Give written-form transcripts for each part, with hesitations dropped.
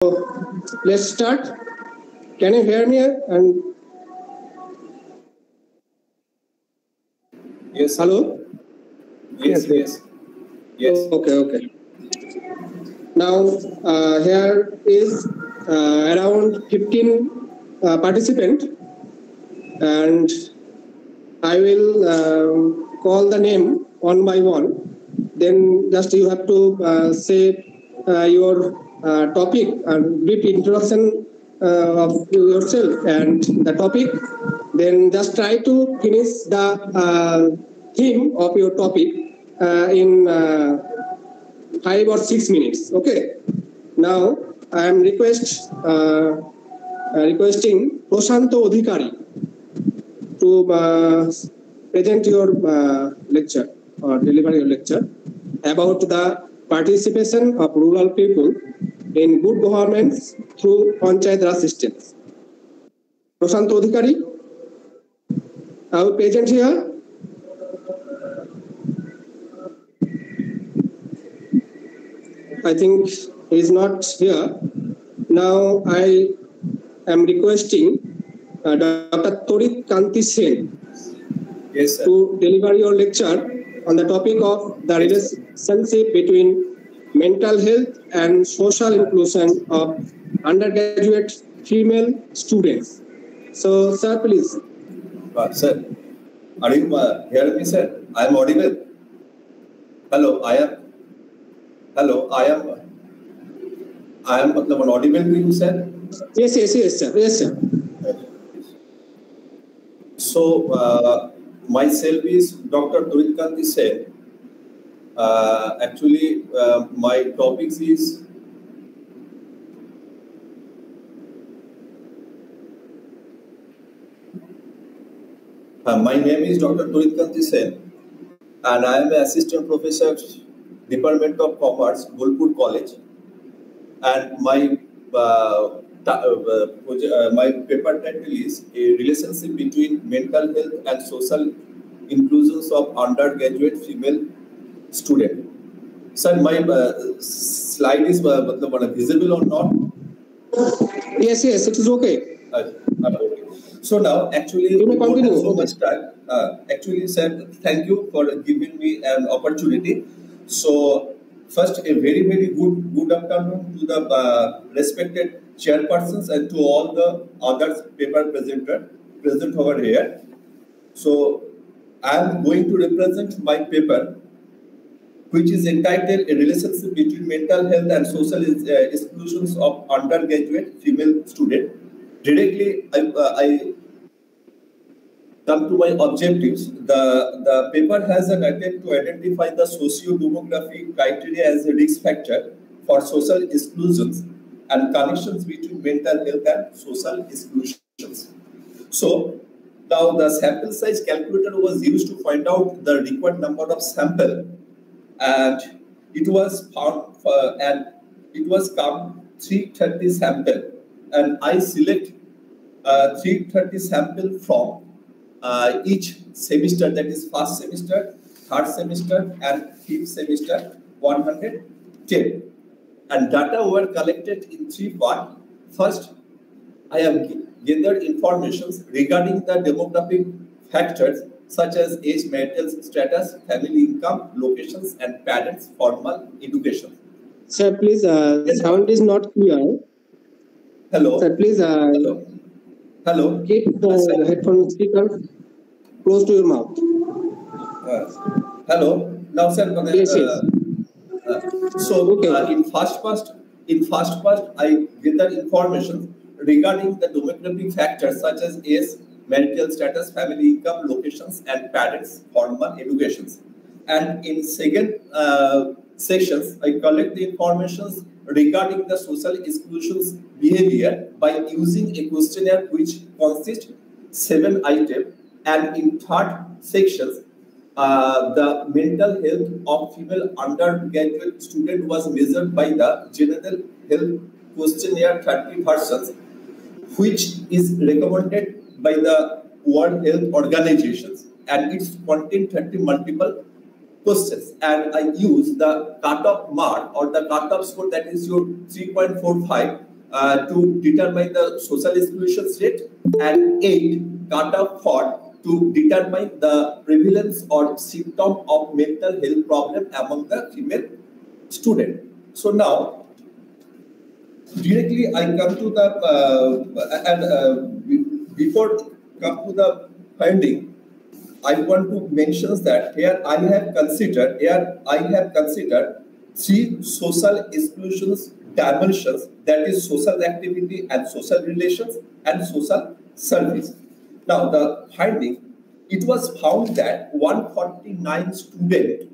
Let's start. Can you hear me? And yes. Hello. Yes. Okay. Now here is around 15 participants, and I will call the name one by one. Then just you have to say your topic and brief introduction of yourself and the topic. Then just try to finish the theme of your topic in 5 or 6 minutes. Okay. Now I am requesting Prashanto Adhikari to present your lecture or deliver your lecture about the participation of rural people in good governance through Panchayat Raj systems. Prashanto Adhikari, are you present here? I think he is not here. Now I am requesting Dr. Torit Kanti Sen to deliver your lecture on the topic of the relationship between mental health and social inclusion of undergraduate female students. So, sir, please. Sir, are you hearing me, sir? I am audible. Hello, I am audible to you, sir? Yes, sir. So, myself is Dr. Torit Kanti Sen. Actually, my topic is my name is Dr. Torit Kanti Sen, and I am an assistant professor, Department of Commerce, Bolpur College, and my paper title is a relationship between mental health and social inclusions of undergraduate female student. Sir, my slide is visible or not? Yes, it is okay. Okay. So now, actually, you may continue. So much time. Actually, sir, thank you for giving me an opportunity. So, first, a very good afternoon to the respected chairpersons and to all the other paper present over here. So, I am going to represent my paper, which is entitled "A Relationship Between Mental Health and Social Exclusions of Undergraduate Female Student." Directly, I come to my objectives. The paper has an attempt to identify the socio-demographic criteria as a risk factor for social exclusions and connections between mental health and social exclusions. So, now the sample size calculator was used to find out the required number of sample, and it was found come 330 sample, and I select 330 sample from each semester, that is first semester, third semester, and fifth semester, 110. And data were collected in 3 parts. First, I have gathered information regarding the demographic factors such as age, marital status, family income, locations, and parents' formal education. Sir, please, the sound is not clear. Hello. Sir, please. Hello. Keep the headphone speaker close to your mouth. Hello. Now, sir. Yes. So, okay. In first part, I gathered information regarding the demographic factors such as age, marital status, family income, locations, and parents' formal educations. And in second sections, I collect the information regarding the social exclusions behavior by using a questionnaire which consists 7 items. And in third sections, the mental health of female undergraduate student was measured by the General Health Questionnaire 30 versions, which is recommended by the World Health Organizations, and it contains 30 multiple questions. And I use the cutoff mark or the cutoff score, that is your 3.45, to determine the social exclusion rate, and 8 cutoff for to determine the prevalence or symptom of mental health problem among the female student. So now, directly I come to the before come to the finding, I want to mention that here I have considered three social exclusions dimensions, that is social activity and social relations and social service. Now the finding, it was found that 149 students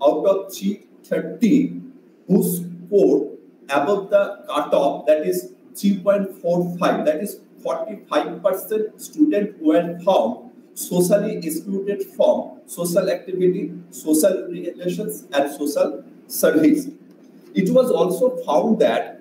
out of 330 who scored above the cutoff, that is 3.45, that is 45% students were found socially excluded from social activity, social relations, and social service. It was also found that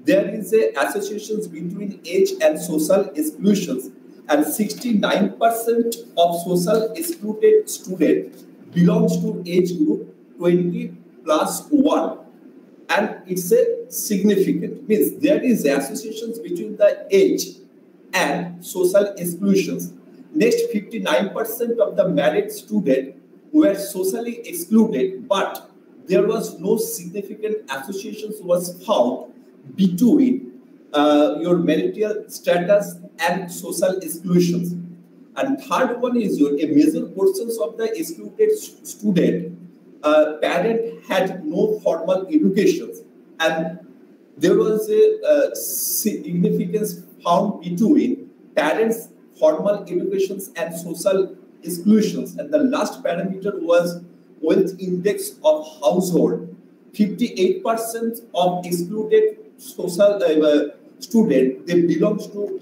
there is a associations between age and social exclusions, and 69% of social excluded students belongs to age group 20 plus 1, and it's a significant, means there is associations between the age and social exclusions. Next, 59% of the married students were socially excluded, but there was no significant associations was found between your marital status and social exclusions. And third one is a major portions of the excluded student parent had no formal education, and there was a significance found between parents' formal educations and social exclusions. And the last parameter was wealth index of household. 58% of excluded social student, they belongs to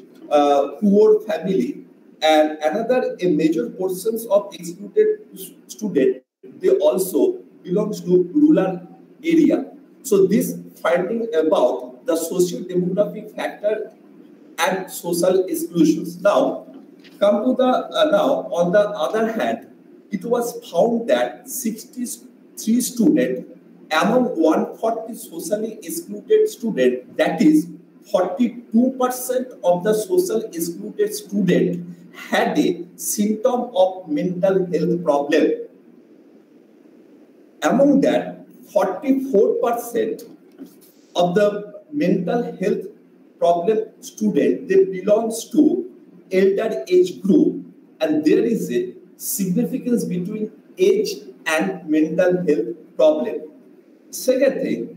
poor family, and another a major portions of excluded student, they also belongs to rural area. So this finding about the socio-demographic factor and social exclusions. Now, come to the now on the other hand, it was found that 63 students among 140 socially excluded students, that is 42% of the social excluded students had a symptom of mental health problem. Among that, 44% of the mental health problem student, they belongs to elder age group, and there is a significance between age and mental health problem. Second thing,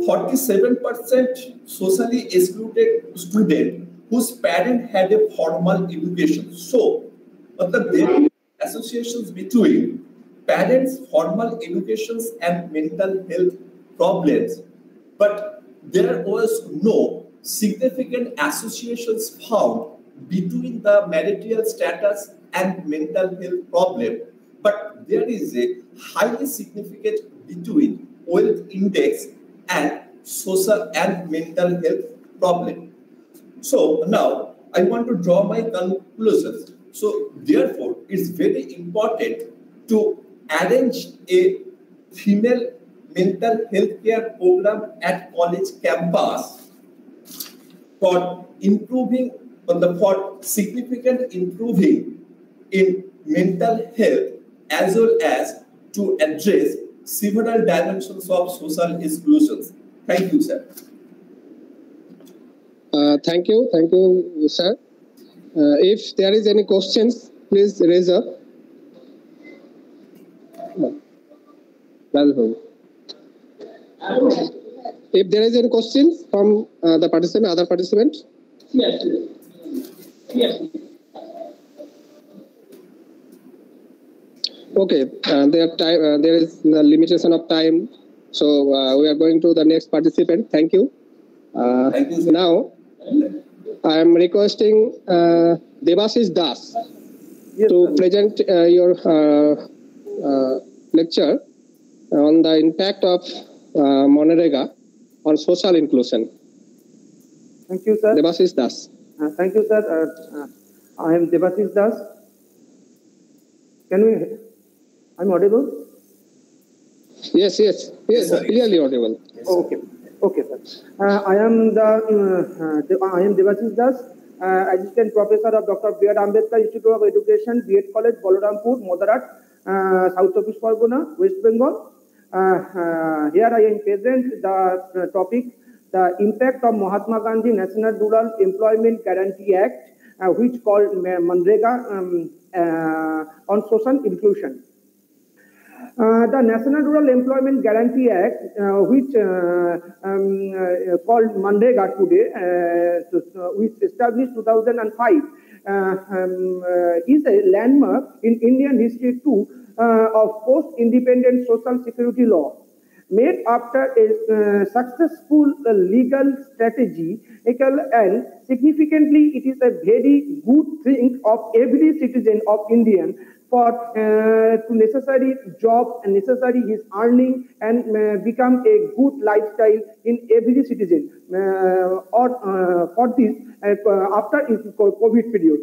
47% socially excluded student whose parent had a formal education. So, there are associations between parents' formal educations and mental health problems, but there was no significant associations found between the marital status and mental health problem, but there is a highly significant between wealth index and social and mental health problem. So now I want to draw my conclusions. So therefore, it's very important to arrange a female mental health care program at college campus for improving for significant improving in mental health, as well as to address several dimensions of social exclusions. Thank you, sir. Thank you, sir. If there is any questions, please raise up. If there is any questions from the participant, other participants. Yes. Okay, there is the limitation of time, so we are going to the next participant. Thank you. Thank you, sir. Now, I am requesting Debasis Das to present your lecture on the impact of Monrega on social inclusion. Thank you, sir. Debasis Das. Thank you, sir. I am Debasis Das. I'm audible? Yes, sir. clearly audible. Okay. Okay, sir. I am Devasis Das, Assistant Professor of Dr. B.R. Ambedkar Institute of Education, Dept College, Balarampur, Modarat, South Chব্বিশ Pargona, West Bengal. Here I am present the topic, the impact of Mahatma Gandhi National Rural Employment Guarantee Act, which called Manrega, on social inclusion. The National Rural Employment Guarantee Act, which called Manrega today, which established 2005, is a landmark in Indian history too of post-independent social security law. Made after a successful legal strategy, and significantly, it is a very good thing of every citizen of Indian for to necessary job and necessary his earning and become a good lifestyle in every citizen or for this after COVID period.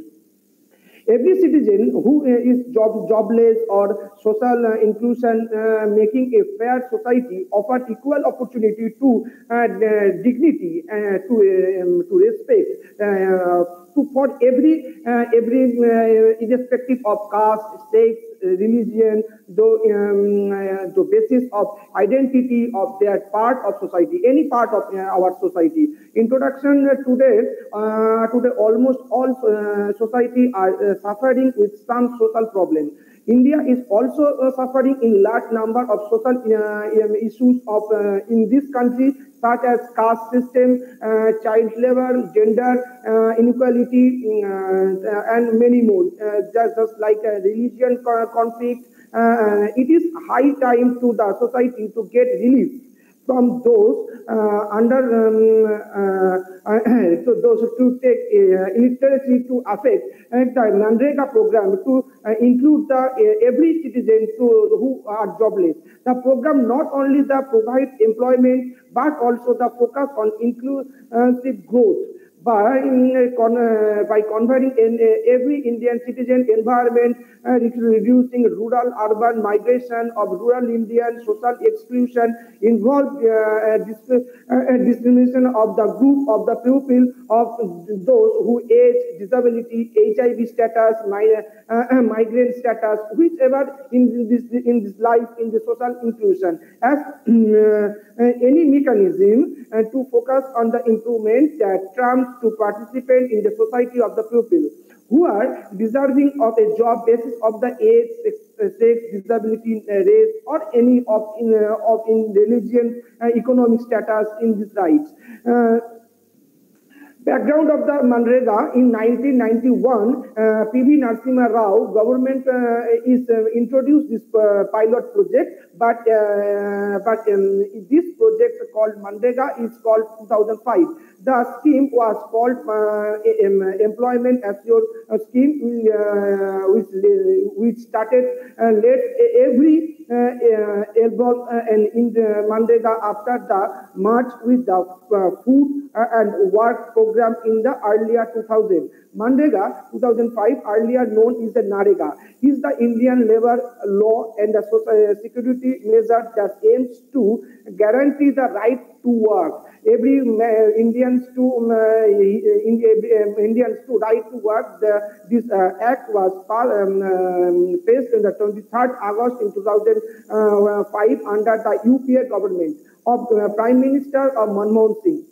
Every citizen who is jobless or social inclusion, making a fair society, offer equal opportunity to dignity, to respect, for every irrespective of caste, sex, religion, the basis of identity of their part of society, any part of our society. Introduction today, almost all society are suffering with some social problem. India is also suffering in large number of social issues of in this country, such as caste system, child labor, gender inequality, and many more. Just like religion conflict, it is high time to the society to get relief from those to those to take illiteracy to affect the Manrega program to include the every citizen who are jobless. The program not only the provide employment but also the focus on inclusive growth by converting every Indian citizen environment, reducing rural-urban migration of rural Indian social exclusion, involved discrimination of the group of the pupil of those who age, disability, HIV status, migrant status, whichever in this life in the social inclusion as any mechanism to focus on the improvement that trumps to participate in the society of the pupil who are deserving of a job basis of the age, sex, disability, race, or any of in religion, economic status in these rights. Background of the Manrega in 1991, P.V. Narasimha Rao government is introduced this pilot project, but this project called Manrega is called 2005. The scheme was called Employment Assure Scheme, which started let every involved in the Manrega after the merge with the food and work program in the earlier 2000. Manrega 2005, earlier known as the Narega, is the Indian labor law and the social security measure that aims to guarantee the right to work. Every Indians to right to work. This act was passed on the 23rd August in 2005 under the UPA government of Prime Minister Manmohan Singh.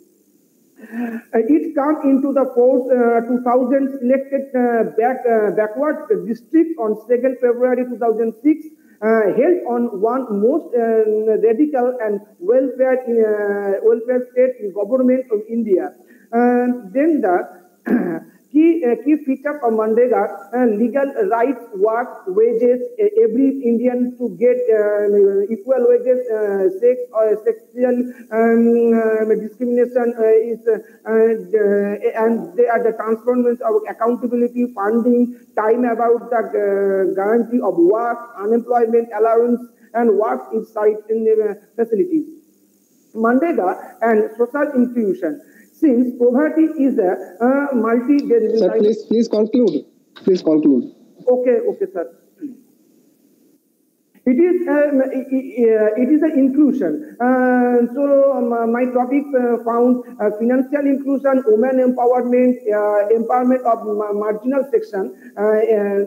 It came into the force 2000 selected backward district on 2nd February 2006, held on one most radical and welfare state in government of India. Then the key feature of Manrega, legal rights, work, wages, every Indian to get equal wages, sex or sexual discrimination is, and they are the transformation of accountability, funding, time about the guarantee of work, unemployment allowance, and work inside in the facilities. Manrega and social inclusion. Since poverty is a multi-generational... Sir, please conclude. Please conclude. Okay, sir. It is an inclusion. My topic found financial inclusion, women empowerment, empowerment of marginal section.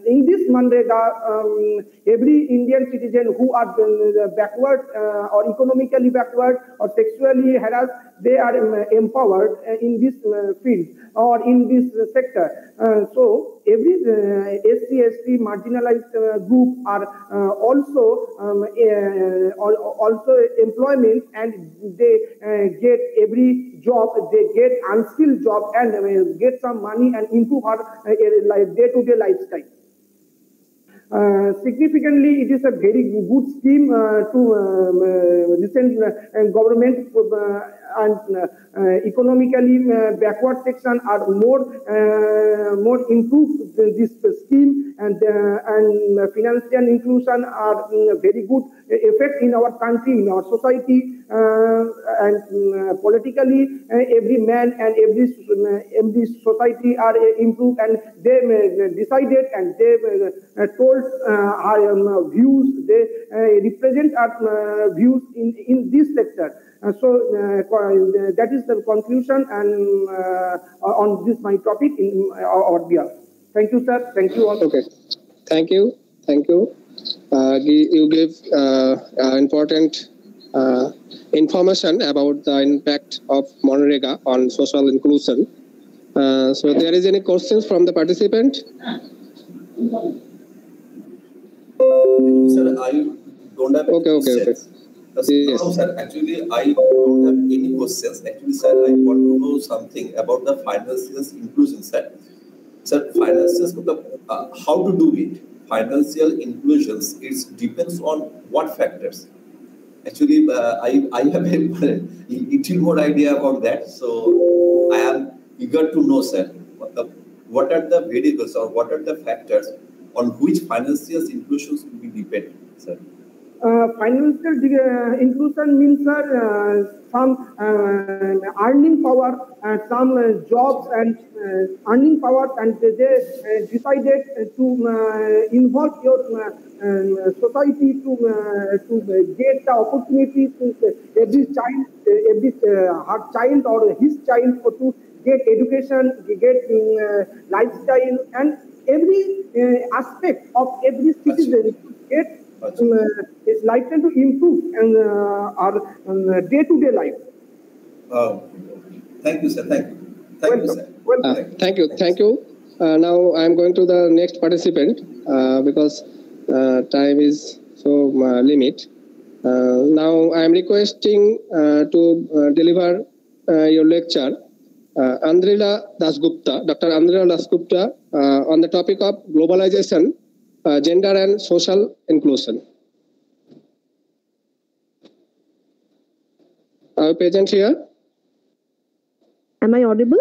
In this Manrega, every Indian citizen who are backward or economically backward or sexually harassed, they are empowered in this field or in this sector. So every SC marginalized group are also employment, and they get every job, they get unskilled job and get some money and improve our day-to-day lifestyle. Significantly, it is a very good scheme to recent government and economically backward section are more improved this scheme, and financial inclusion are very good effect in our country, in our society, and politically every man and every society are improved, and they decided and they told our views, they represent our views in this sector. That is the conclusion and on this my topic in our behalf. Thank you, sir. Thank you all. Okay. Thank you. Thank you. You gave important information about the impact of Monrega on social inclusion. So, there is any questions from the participant? Sir, I don't have any questions. Yes. No, sir, actually, I don't have any questions. Actually, sir, I want to know something about the financial inclusion, sir. Sir, how to do it? Financial inclusions, it depends on what factors. Actually, I have a little more idea about that. So, I am eager to know, sir, what are the variables or what are the factors on which financial inclusions will be dependent, sir? Financial inclusion means some earning power, some jobs and earning power, and they decided to involve your society to get the opportunity to every her child or his child to get education, get lifestyle, and every aspect of every citizen to get is likely to improve and our day-to-day life. Thank you, sir. Thank you. Thank you, sir. Thank you. Thank you. Now I am going to the next participant because time is so limit. Now I am requesting to deliver your lecture, Andrila Dasgupta, Dr. Andrila Dasgupta, on the topic of globalization, gender and social inclusion. Are you present here? Am I audible?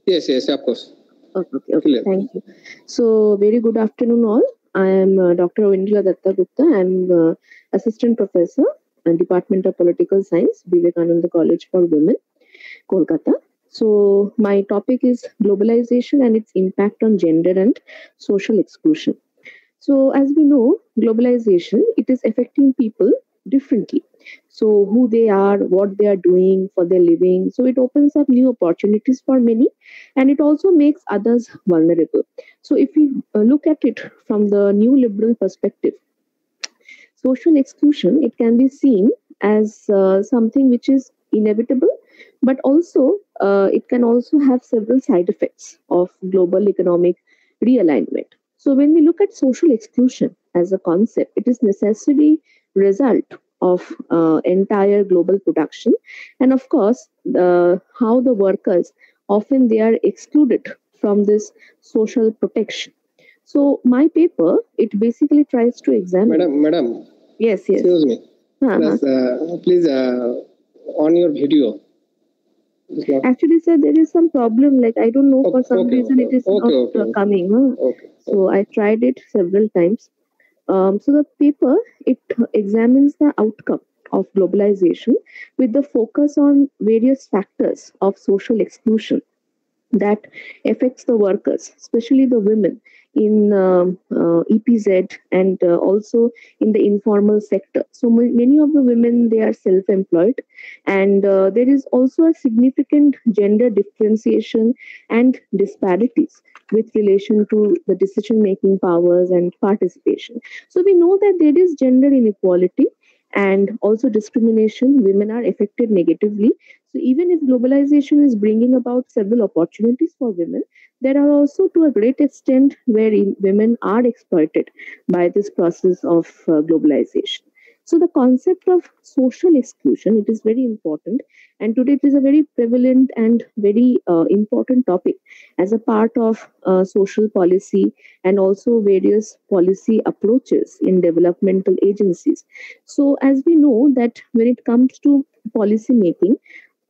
Yes, of course. Okay. Thank you. So, very good afternoon all. I am Dr. Indra Datta Gupta. I am Assistant Professor and Department of Political Science, Vivekananda College for Women, Kolkata. So, my topic is globalization and its impact on gender and social exclusion. So, as we know, globalization, it is affecting people differently. So, who they are, what they are doing for their living. So, it opens up new opportunities for many, and it also makes others vulnerable. So, if we look at it from the new liberal perspective, social exclusion, it can be seen as something which is inevitable, but also it can also have several side effects of global economic realignment. So when we look at social exclusion as a concept, it is necessary result of entire global production, and of course how the workers often they are excluded from this social protection. So my paper, it basically tries to examine. Madam. Yes. Excuse me. Please on your video. Actually, sir, there is some problem. Like I don't know, for some reason it is not coming. So I tried it several times. So the paper, it examines the outcome of globalization with the focus on various factors of social exclusion that affects the workers, especially the women, in EPZ, and also in the informal sector. So many of the women, they are self-employed, and there is also a significant gender differentiation and disparities with relation to the decision making powers and participation. So we know that there is gender inequality and also discrimination. Women are affected negatively. So even if globalization is bringing about several opportunities for women, there are also to a great extent wherein women are exploited by this process of globalization. So the concept of social exclusion, it is very important, and today it is a very prevalent and very important topic as a part of social policy and also various policy approaches in developmental agencies. So as we know that when it comes to policy making,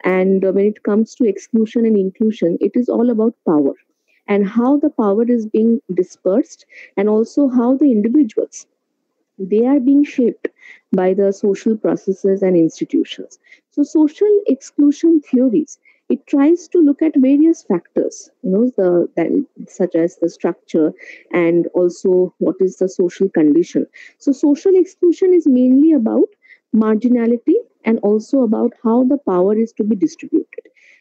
and when it comes to exclusion and inclusion, it is all about power and how the power is being dispersed, and also how the individuals, they are being shaped by the social processes and institutions. So social exclusion theories, it tries to look at various factors, such as the structure and also what is the social condition. So social exclusion is mainly about marginality and also about how the power is to be distributed.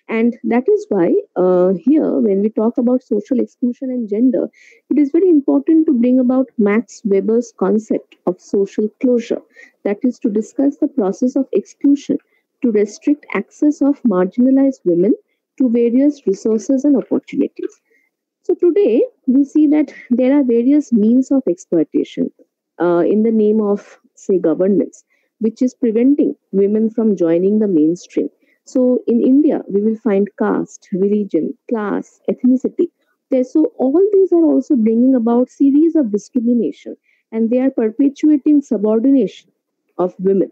And that is why here, when we talk about social exclusion and gender, it is very important to bring about Max Weber's concept of social closure, that is to discuss the process of exclusion to restrict access of marginalized women to various resources and opportunities. So today we see that there are various means of exploitation in the name of, say, governance, which is preventing women from joining the mainstream. So in India, we will find caste, religion, class, ethnicity. So all these are also bringing about series of discrimination, and they are perpetuating subordination of women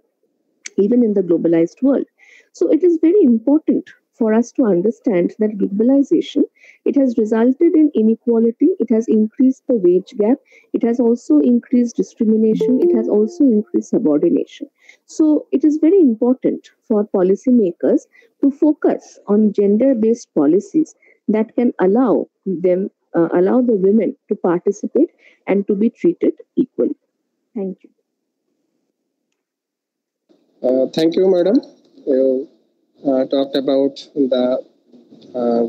even in the globalized world. So it is very important for us to understand that globalization, it has resulted in inequality, it has increased the wage gap, it has also increased discrimination, it has also increased subordination. So it is very important for policymakers to focus on gender-based policies that can allow the women to participate and to be treated equally. Thank you. Thank you, madam. You talked about the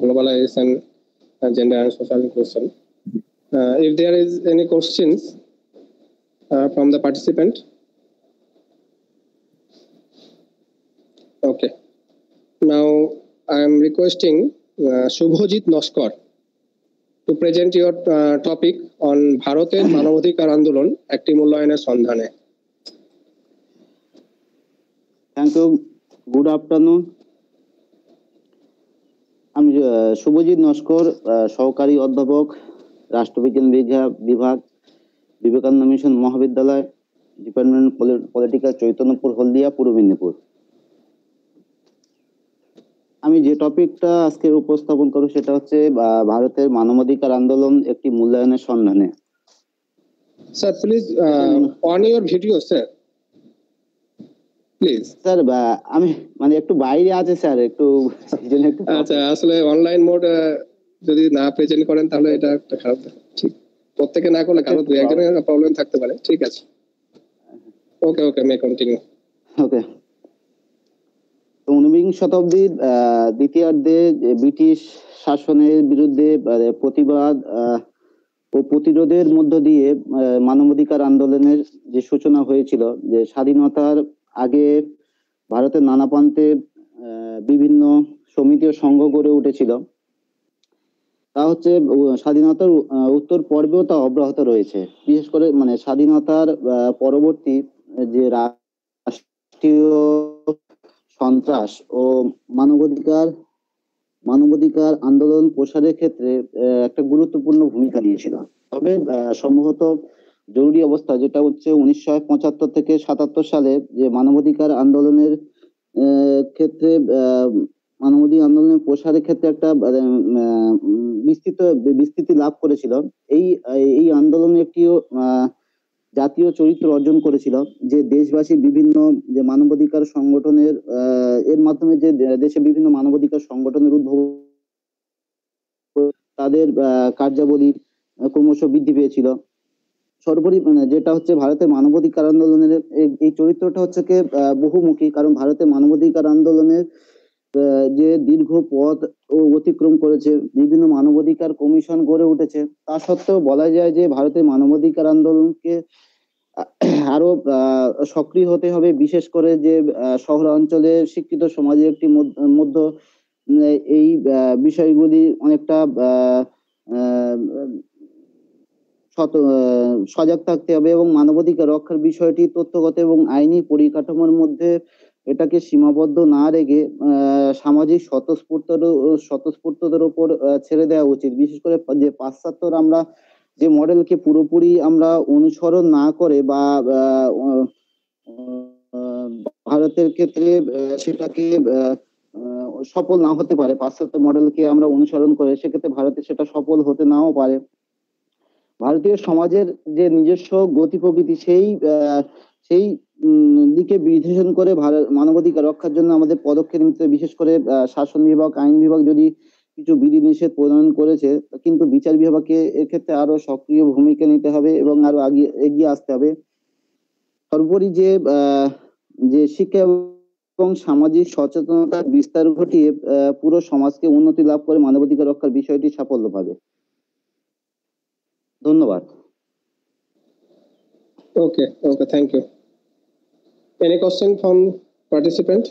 globalization, gender and social inclusion. If there is any questions from the participant. Okay. Now I am requesting Shubhojit Noskar to present your topic on ভারতের মানবাধিকার আন্দোলন একটি মূল্যায়নের সন্ধানে. Thank you. Good afternoon. আমি শুভজিৎ নস্কর, সহকারী অধ্যাপক, রাষ্ট্রবিজ্ঞান বিভাগ, বিবেকানন্দ মিশন মহাবিদ্যালয়, ডিপার্টমেন্ট পলিটিক্যাল, চৈতন্যপুর, হলদিয়া, পূর্ব মেদিনীপুর। আমি যে টপিকটা আজকে উপস্থাপন করব সেটা হচ্ছে ভারতের মানবাধিকার আন্দোলন একটি মূল্যায়নের সন্ধানে। Sir please on your video sir please. Sir আমি মানে একটু বাইরে আছে স্যার, একটু আচ্ছা, আসলে অনলাইন মোড যদি না প্রেজেন্ট করেন তাহলে এটা একটা খারাপ, ঠিক প্রত্যেকে না করলে কারো দুই একজনের প্রবলেম থাকতে পারে। ঠিক আছে, ওকে ওকে, মে কন্টিনিউ। ওকে। 19বিংশ শতাব্দীর দ্বিতীয়ার্ধে ব্রিটিশ শাসনের বিরুদ্ধে প্রতিবাদ ও প্রতিরোধের মধ্য দিয়ে মানবাধিকার আন্দোলনের যে সূচনা হয়েছিল, যে স্বাধীনতার আগে ভারতের নানা প্রান্তে বিভিন্ন সমিতি ও সংঘ গড়ে উঠেছিল, তা হচ্ছে স্বাধীনতার উত্তর পর্বেও তা অব্যাহত রয়েছে। বিশেষ করে মানে স্বাধীনতার পরবর্তী যে রাষ্ট্রীয় সন্ত্রাস ও মানবাধিকার আন্দোলন প্রসারের ক্ষেত্রে একটা গুরুত্বপূর্ণ ভূমিকা নিয়েছিল। তবে সম্ভবত জরুরি অবস্থা, যেটা হচ্ছে 1975 থেকে 77 সালে যে মানবাধিকার আন্দোলনের ক্ষেত্রে মানবাধিকার আন্দোলনের প্রসারের ক্ষেত্রে একটা বিস্তৃতি লাভ করেছিল। এই আন্দোলন একটি জাতীয় চরিত্র অর্জন করেছিল, যে দেশবাসী বিভিন্ন যে মানবাধিকার সংগঠনের এর মাধ্যমে যে দেশে বিভিন্ন মানবাধিকার সংগঠনের উদ্ভব, তাদের কার্যাবলী ক্রমশ বৃদ্ধি পেয়েছিল। সর্বোপরি যেটা হচ্ছে ভারতের মানবাধিকার আন্দোলনের এই চরিত্রটা হচ্ছে কি বহুমুখী, কারণ ভারতের মানবাধিকার আন্দোলনের যে দীর্ঘ পথ ও অতিক্রম করেছে, বিভিন্ন মানবাধিকার কমিশন গড়ে উঠেছে, তা সত্ত্বেও বলা যায় যে ভারতের মানবাধিকার আন্দোলনকে আরো সক্রিয় হতে হবে, বিশেষ করে যে শহরাঞ্চলে শিক্ষিত সমাজের একটি মধ্য এই বিষয়গুলি অনেকটা সজাগ থাকতে হবে এবং মানবাধিকার রক্ষার বিষয়টি তথ্যগত এবং আইনি পরিকাঠামোর মধ্যে এটাকে সীমাবদ্ধ না রেখে সামাজিক স্বতঃস্ফূর্তদের উপর ছেড়ে দেওয়া উচিত। বিশেষ করে যে পাশ্চাত্যর আমরা যে মডেলকে পুরোপুরি আমরা অনুসরণ না করে বা ভারতের ক্ষেত্রে সেটাকে সফল না হতে পারে, পাশ্চাত্য মডেলকে আমরা অনুসরণ করে সেক্ষেত্রে ভারতে সেটা সফল হতে নাও পারে। ভারতীয় সমাজের যে নিজস্ব গতি প্রকৃতি সেই দিকে বিবেচন করে মানবাধিকার রক্ষার জন্য আমাদের পদক্ষেপ নিতে, বিশেষ করে শাসন বিভাগ, আইন বিভাগ যদি কিছু বিধিনিষেধ প্রণয়ন করেছে, কিন্তু বিচার বিভাগকে এক্ষেত্রে আরো সক্রিয় ভূমিকা নিতে হবে এবং আরো এগিয়ে আসতে হবে। সর্বোপরি যে শিক্ষা এবং সামাজিক সচেতনতার বিস্তার ঘটিয়ে পুরো সমাজকে উন্নতি লাভ করে মানবাধিকার রক্ষার বিষয়টি সাফল্য পাবে। ধন্যবাদ। Okay, thank you. Any question from participant?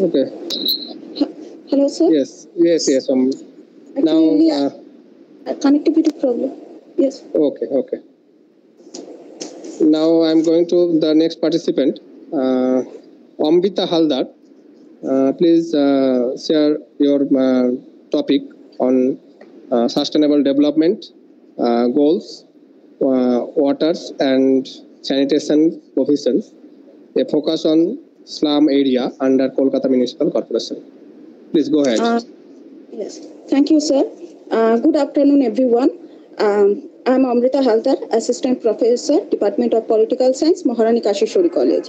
Okay. Hello, sir. Yes. Now connectivity problem. Yes. Okay. Now I'm going to the next participant, Amrita Haldar. Please share your topic on sustainable development goals, waters and sanitation provisions, a focus on slum area under Kolkata Municipal Corporation. Please go ahead. Yes, thank you, sir. Good afternoon, everyone. I'm Amrita Haldar, Assistant Professor, Department of Political Science, Maharani Kashishwari College.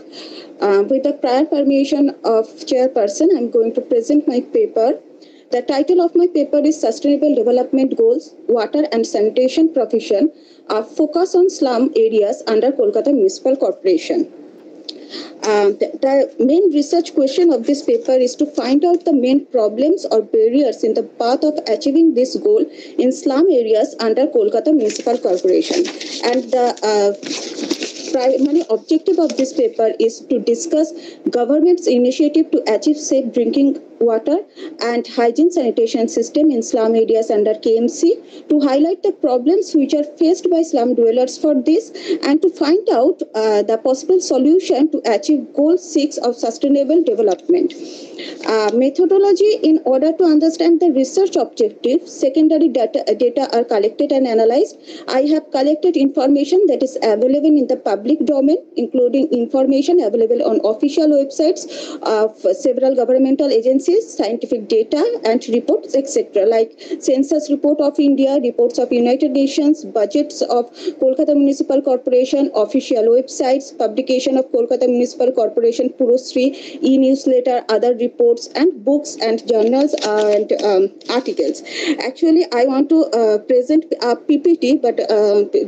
With the prior permission of Chairperson, I'm going to present my paper. The title of my paper is Sustainable Development Goals, Water and Sanitation Provision, a focus on slum areas under Kolkata Municipal Corporation. The main research question of this paper is to find out the main problems or barriers in the path of achieving this goal in slum areas under Kolkata Municipal Corporation. And the primary objective of this paper is to discuss government's initiative to achieve safe drinking water and hygiene sanitation system in slum areas under KMC, to highlight the problems which are faced by slum dwellers for this, and to find out the possible solution to achieve goal 6 of sustainable development. Methodology: in order to understand the research objective, secondary data are collected and analyzed. I have collected information that is available in the public domain, including information available on official websites of several governmental agencies, scientific data and reports, etc., like Census Report of India, reports of United Nations, budgets of Kolkata Municipal Corporation, official websites, publication of Kolkata Municipal Corporation Purusri, e-newsletter, other reports, and books and journals and articles. Actually, I want to present a PPT, but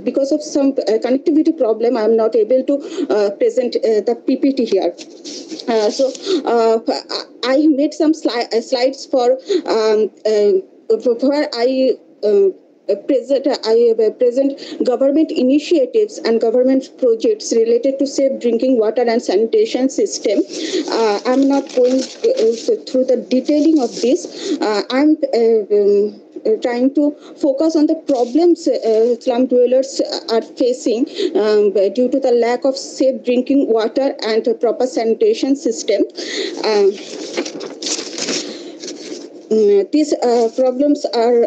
because of some connectivity problem, I am not able to present the PPT here. So I made some slides for where I present government initiatives and government projects related to safe drinking water and sanitation system. I'm not going through the detailing of this. I'm trying to focus on the problems slum dwellers are facing due to the lack of safe drinking water and a proper sanitation system. These problems are,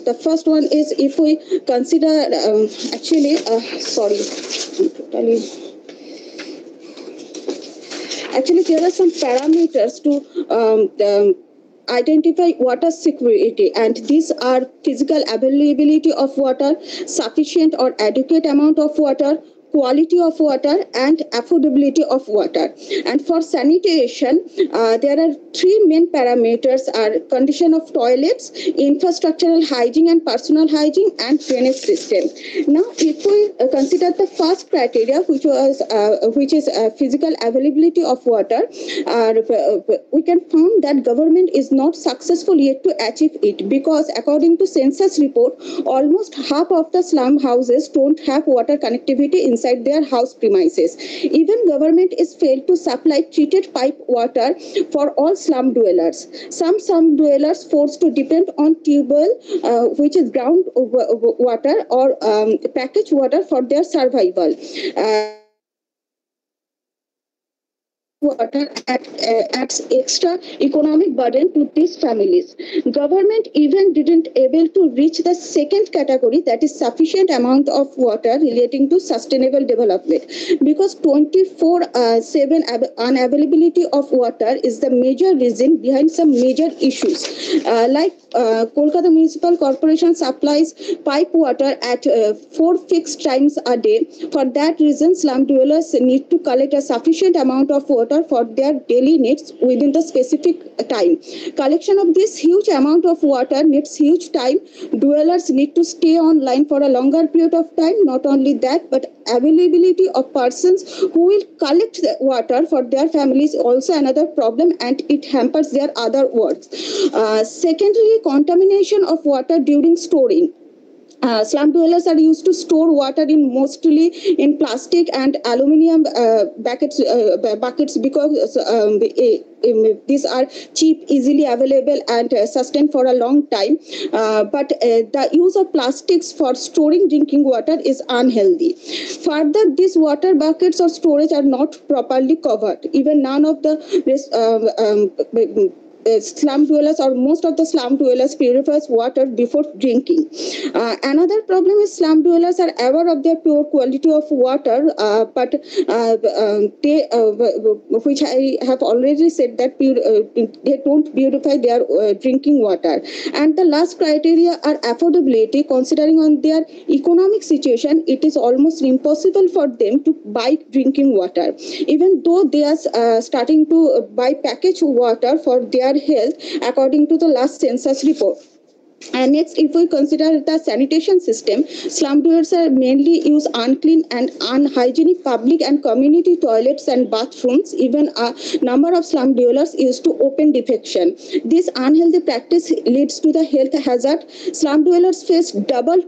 the first one is, if we consider, actually there are some parameters to identify water security, and these are physical availability of water, sufficient or adequate amount of water, quality of water and affordability of water. And for sanitation, there are three main parameters: are condition of toilets, infrastructural hygiene and personal hygiene, and drainage system. Now, if we consider the first criteria, which is physical availability of water, we can find that government is not successful yet to achieve it, because according to census report, almost half of the slum houses don't have water connectivity inside their house premises. Even government is failed to supply treated pipe water for all slum dwellers. Some slum dwellers forced to depend on tubewell, which is ground water, or packaged water for their survival. Water adds extra economic burden to these families. Government even didn't able to reach the second category, that is sufficient amount of water relating to sustainable development, because 24/7 unavailability of water is the major reason behind some major issues. Like Kolkata Municipal Corporation supplies pipe water at 4 fixed times a day. For that reason, slum dwellers need to collect a sufficient amount of water for their daily needs within the specific time. Collection of this huge amount of water needs huge time. Dwellers need to stay online for a longer period of time. Not only that, but availability of persons who will collect the water for their families also another problem, and it hampers their other works. Secondly, contamination of water during storing. Slum dwellers are used to store water mostly in plastic and aluminium buckets, because these are cheap, easily available, and sustained for a long time. But the use of plastics for storing drinking water is unhealthy. Further, these water buckets or storage are not properly covered. Even none of the slum dwellers, or most of the slum dwellers, purifies water before drinking. Another problem is slum dwellers are aware of their pure quality of water, but they, which I have already said, that they don't purify their drinking water. And the last criteria are affordability. Considering on their economic situation, it is almost impossible for them to buy drinking water, even though they are starting to buy packaged water for their health, according to the last census report. And next, if we consider the sanitation system, slum dwellers are mainly use unclean and unhygienic public and community toilets and bathrooms. Even a number of slum dwellers used to open defecation. This unhealthy practice leads to the health hazard. Slum dwellers face double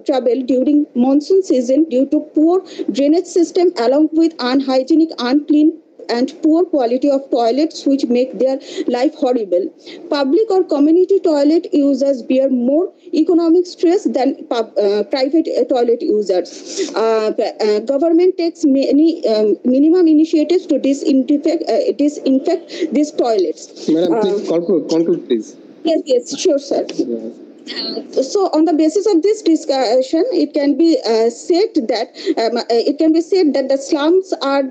trouble during monsoon season due to poor drainage system, along with unhygienic, unclean and poor quality of toilets, which make their life horrible. Public or community toilet users bear more economic stress than private toilet users. Government takes many minimum initiatives to disinfect these toilets. Madam, please conclude, please. Yes, sure, sir. Yes. So, on the basis of this discussion, it can be said that the slums are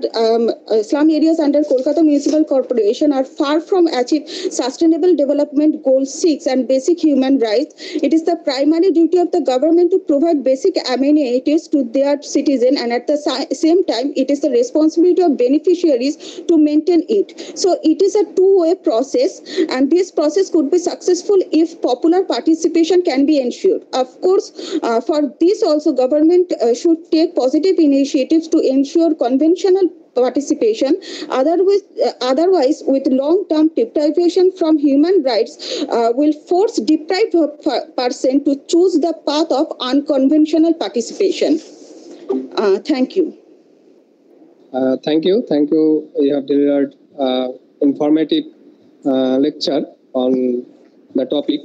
slum areas under Kolkata Municipal Corporation are far from achieve Sustainable Development Goal 6 and basic human rights. It is the primary duty of the government to provide basic amenities to their citizens, and at the same time, it is the responsibility of beneficiaries to maintain it. So, it is a two-way process, and this process could be successful if popular participation can be ensured. Of course, for this also government should take positive initiatives to ensure conventional participation. Otherwise, with long-term deprivation from human rights, will force deprived person to choose the path of unconventional participation. Thank you. Thank you. You have delivered informative lecture on the topic.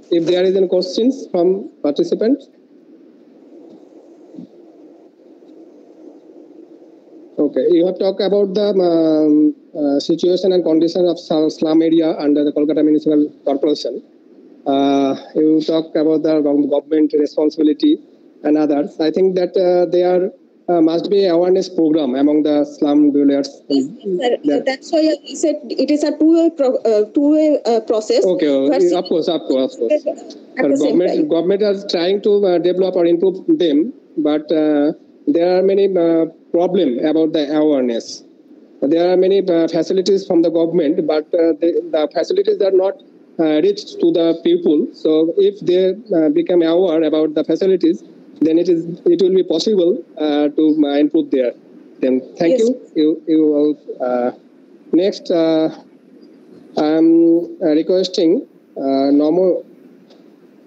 If there is any questions from participants? Okay, you have talked about the situation and condition of slum area under the Kolkata Municipal Corporation. You talk about the government responsibility and others. I think that there must be awareness program among the slum dwellers. Yes, sir. That's why I said it is a two-way process. Okay, of course. Government is trying to develop or improve them, but there are many problems about the awareness. There are many facilities from the government, but the facilities are not reached to the people. So if they become aware about the facilities, then it will be possible to improve there. Then thank Yes. you all. Next, I'm requesting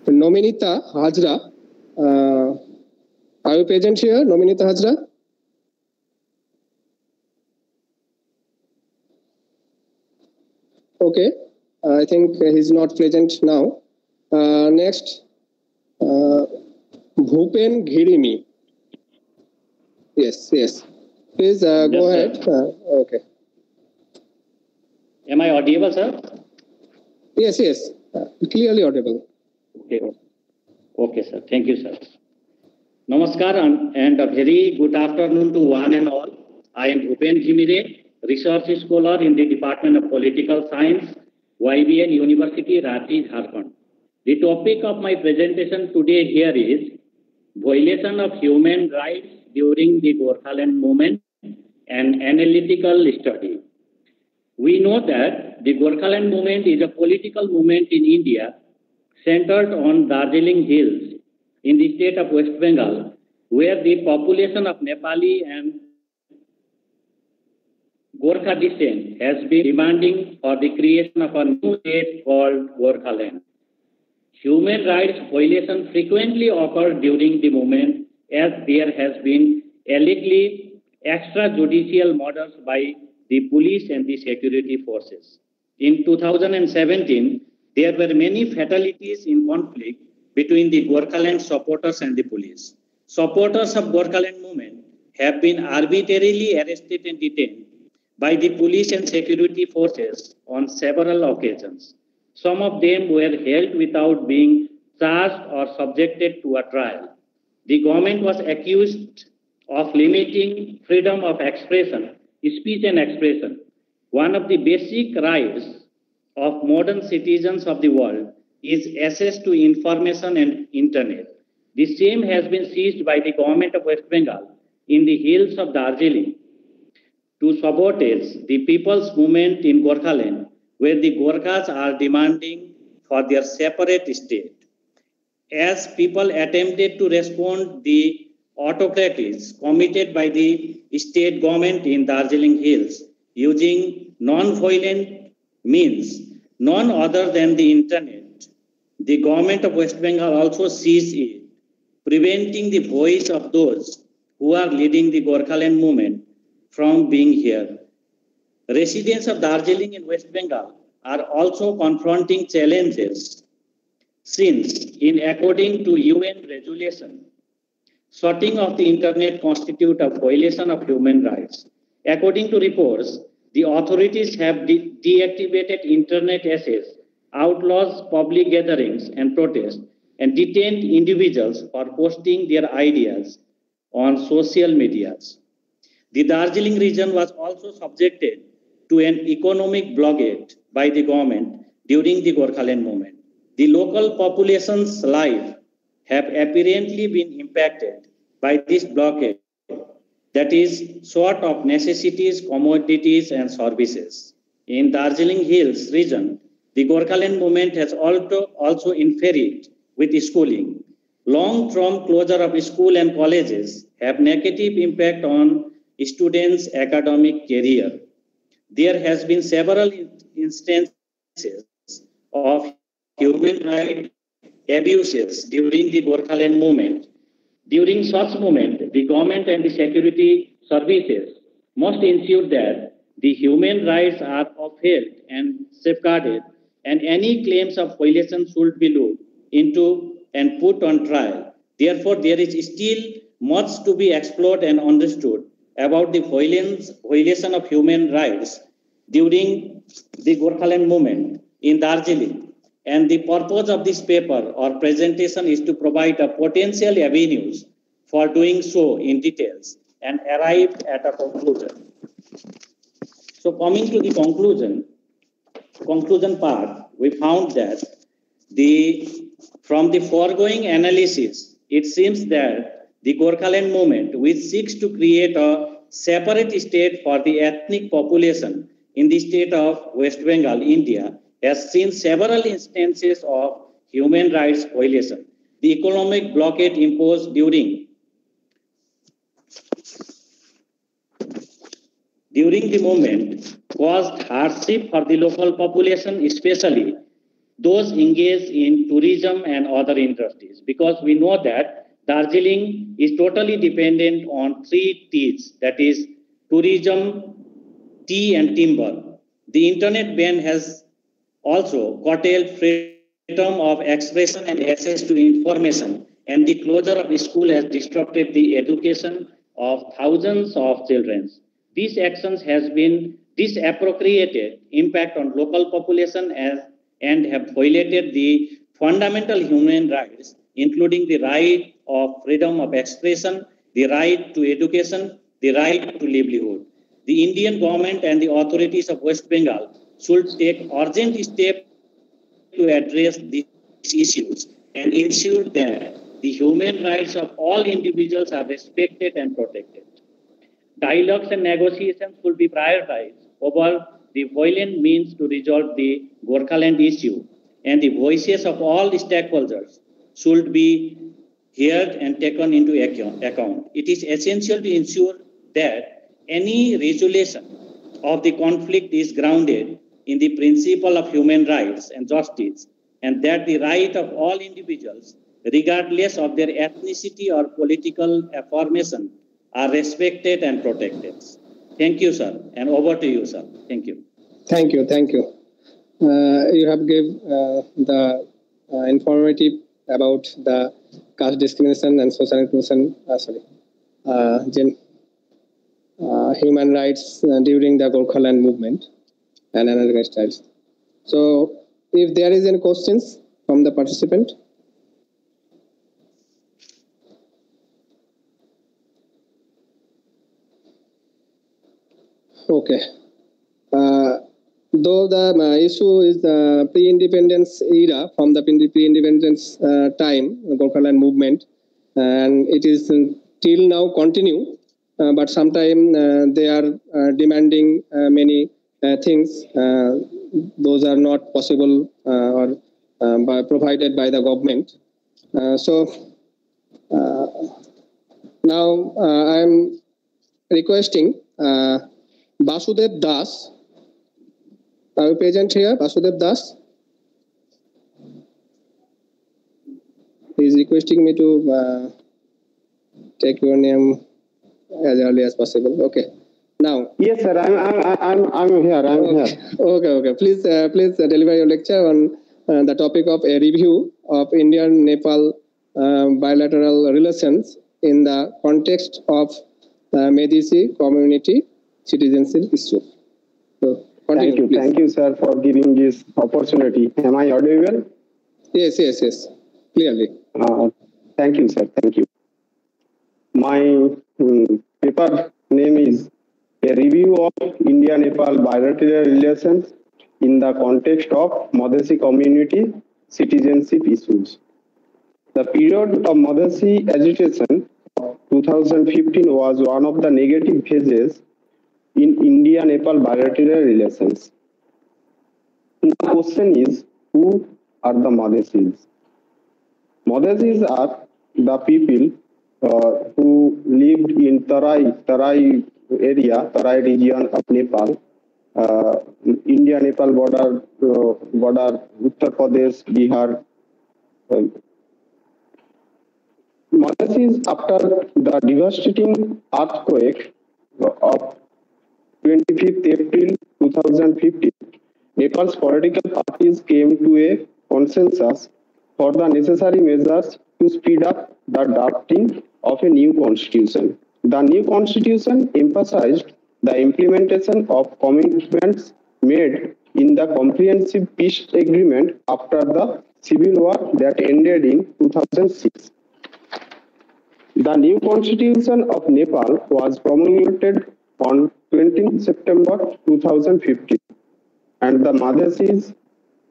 Nominita Hajra. Are you present here, Nominita Hajra? Okay, I think he's not present now. Next, Bhupen Ghirimi. Yes. Please go ahead. Okay. Am I audible, sir? Yes. Clearly audible. Okay, sir. Thank you, sir. Namaskar and a very good afternoon to one and all. I am Bhupen Ghimire, Research Scholar in the Department of Political Science, YBN University, Ranchi, Jharkhand. The topic of my presentation today here is violation of human rights during the Gorkhaland movement and analytical study. We know that the Gorkhaland movement is a political movement in India centered on Darjeeling Hills in the state of West Bengal, where the population of Nepali and Gorkha descent has been demanding for the creation of a new state called Gorkhaland. Human rights violations frequently occur during the movement, as there has been allegedly extrajudicial murders by the police and the security forces. In 2017, there were many fatalities in conflict between the Gorkhaland supporters and the police. Supporters of Gorkhaland movement have been arbitrarily arrested and detained by the police and security forces on several occasions. Some of them were held without being charged or subjected to a trial. The government was accused of limiting freedom of expression, speech and expression. One of the basic rights of modern citizens of the world is access to information and internet. The same has been seized by the government of West Bengal in the hills of Darjeeling to sabotage the people's movement in Gorkhaland, where the Gorkhas are demanding for their separate state. As people attempted to respond, the autocracies committed by the state government in Darjeeling Hills using non-violent means, none other than the internet. The government of West Bengal also seized it, preventing the voice of those who are leading the Gorkhaland movement from being heard. Residents of Darjeeling in West Bengal are also confronting challenges since, in according to UN resolution, shutting off the internet constitutes a violation of human rights. According to reports, the authorities have deactivated internet access, outlaws public gatherings and protests, and detained individuals for posting their ideas on social medias. The Darjeeling region was also subjected to an economic blockade by the government during the Gorkhaland movement. The local population's life have apparently been impacted by this blockade, that is, short of necessities, commodities, and services. In Darjeeling Hills region, the Gorkhaland movement has also interfered with schooling. Long-term closure of school and colleges have negative impact on students' academic career. There has been several instances of human rights abuses during the Gorkhaland movement. During such movement, the government and the security services must ensure that the human rights are upheld and safeguarded, and any claims of violation should be looked into and put on trial. Therefore, there is still much to be explored and understood about the violation of human rights during the Gorkhaland movement in Darjeeling. And the purpose of this paper or presentation is to provide a potential avenues for doing so in details and arrive at a conclusion. So coming to the conclusion part, we found that from the foregoing analysis, it seems that the Gorkhaland movement, which seeks to create a separate state for the ethnic population in the state of West Bengal, India, has seen several instances of human rights violation. The economic blockade imposed during the movement caused hardship for the local population, especially those engaged in tourism and other industries, because we know that Darjeeling is totally dependent on three T's, that is tourism, tea and timber. The internet ban has also curtailed freedom of expression and access to information, and the closure of school has disrupted the education of thousands of children. These actions has been disappropriated impact on local population and have violated the fundamental human rights, including the right of freedom of expression, the right to education, the right to livelihood. The Indian government and the authorities of West Bengal should take urgent steps to address these issues and ensure that the human rights of all individuals are respected and protected. Dialogues and negotiations should be prioritized over the violent means to resolve the Gorkhaland issue, and the voices of all stakeholders should be heard and taken into account. It is essential to ensure that any resolution of the conflict is grounded in the principle of human rights and justice, and that the right of all individuals, regardless of their ethnicity or political affirmation, are respected and protected. Thank you, sir. And over to you, sir. Thank you. Thank you. Thank you. You have given the informative about the caste discrimination and social inclusion, human rights during the Gorkhaland movement and another styles. So, if there is any questions from the participant. Okay. Though the issue is the pre-independence era, from the pre-independence time, the Gorkhaland movement, and it is till now continue, but sometime they are demanding many things. Those are not possible or provided by the government. Now I am requesting Basudev Das. Are you present here, Basudev Das? He is requesting me to take your name as early as possible. Okay. Now. Yes, sir. I'm here. Okay. Please deliver your lecture on the topic of a review of Indian-Nepal bilateral relations in the context of Medisi community citizenship issue. So, continue, Thank you, sir, for giving this opportunity. Am I audible? Yes. Clearly. Thank you, sir. Thank you. My paper name is A Review of India-Nepal Bilateral Relations in the Context of Madhesi Community Citizenship Issues. The period of Madhesi agitation of 2015 was one of the negative phases in India-Nepal bilateral relations. The question is, who are the Madhesis? Madhesis are the people who lived in Tarai region of Nepal, India-Nepal border, Uttar Pradesh, Bihar. Madhesis, after the devastating earthquake of 25th April 2015, Nepal's political parties came to a consensus for the necessary measures to speed up the drafting of a new constitution. The new constitution emphasized the implementation of commitments made in the comprehensive peace agreement after the civil war that ended in 2006. The new constitution of Nepal was promulgated on 20 September 2015, and the Madhesis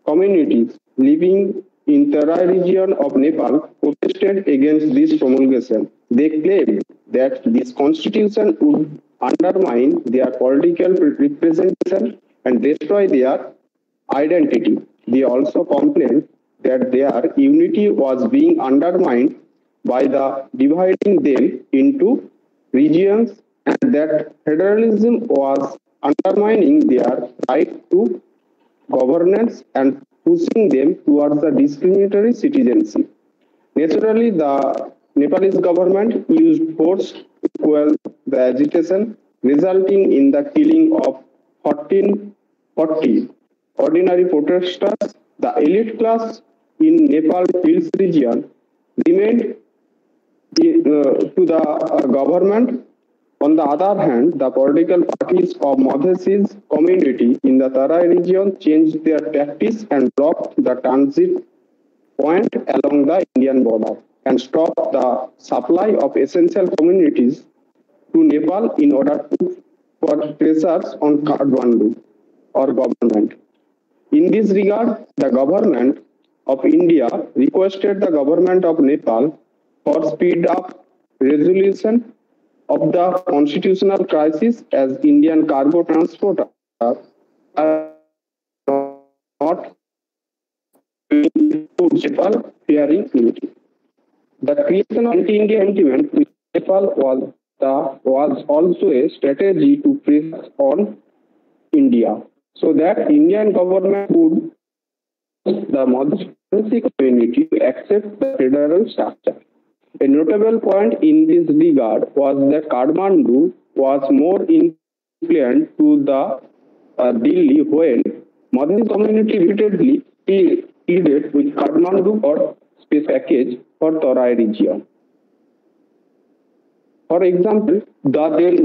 communities living in Terai region of Nepal protested against this promulgation. They claimed that this constitution would undermine their political representation and destroy their identity. They also complained that their unity was being undermined by the dividing them into regions and that federalism was undermining their right to governance and pushing them towards a discriminatory citizenship. Naturally, the Nepalese government used force to quell the agitation, resulting in the killing of 1440 ordinary protesters. The elite class in Nepal Hills region remained to the government. On the other hand, the political parties of Madhesis community in the Tarai region changed their tactics and blocked the transit point along the Indian border and stopped the supply of essential commodities to Nepal in order to put pressures on Kathmandu or government. In this regard, the government of India requested the government of Nepal for speed up resolution of the constitutional crisis as Indian cargo transporters are not to Nepal fearing unity. The creation of anti-India sentiment with Nepal was also a strategy to press on India so that Indian government would the Madhesi community to accept the federal structure. A notable point in this regard was that Kathmandu was more influent to the Delhi when Madhesi community repeatedly pleaded with Kathmandu for space package for Tarai region. For example, the then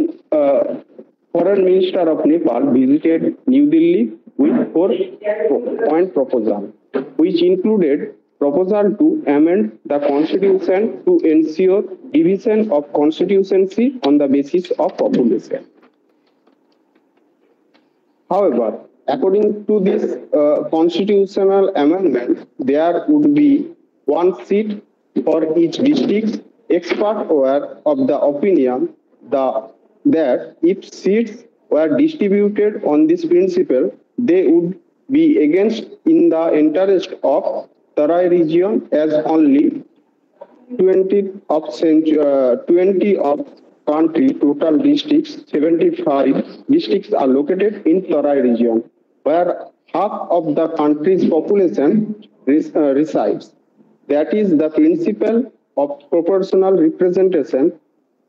Foreign Minister of Nepal visited New Delhi with 4-point proposal, which included proposal to amend the constitution to ensure division of constituency on the basis of population. However, according to this constitutional amendment, there would be one seat for each district. Experts were of the opinion that if seats were distributed on this principle, they would be against in the interest of Tarai region as only 20 of country total districts, 75 districts are located in Tarai region, where half of the country's population resides. That is, the principle of proportional representation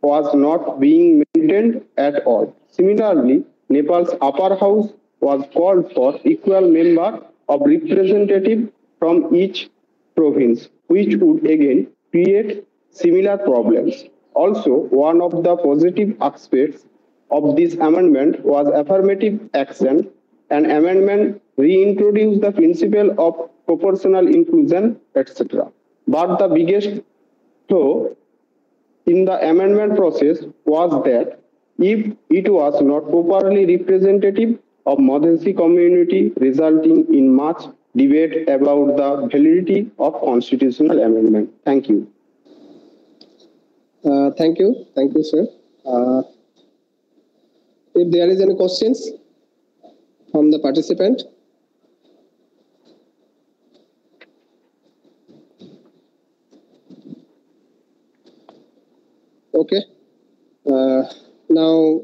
was not being maintained at all. Similarly, Nepal's upper house was called for equal member of representative from each province, which would again create similar problems. Also, one of the positive aspects of this amendment was affirmative action. An amendment reintroduced the principle of proportional inclusion, etc. But the biggest flaw in the amendment process was that if it was not properly representative of Madhesi community, resulting in much debate about the validity of constitutional amendment. Thank you. Thank you, sir. If there is any questions from the participant. Okay. Now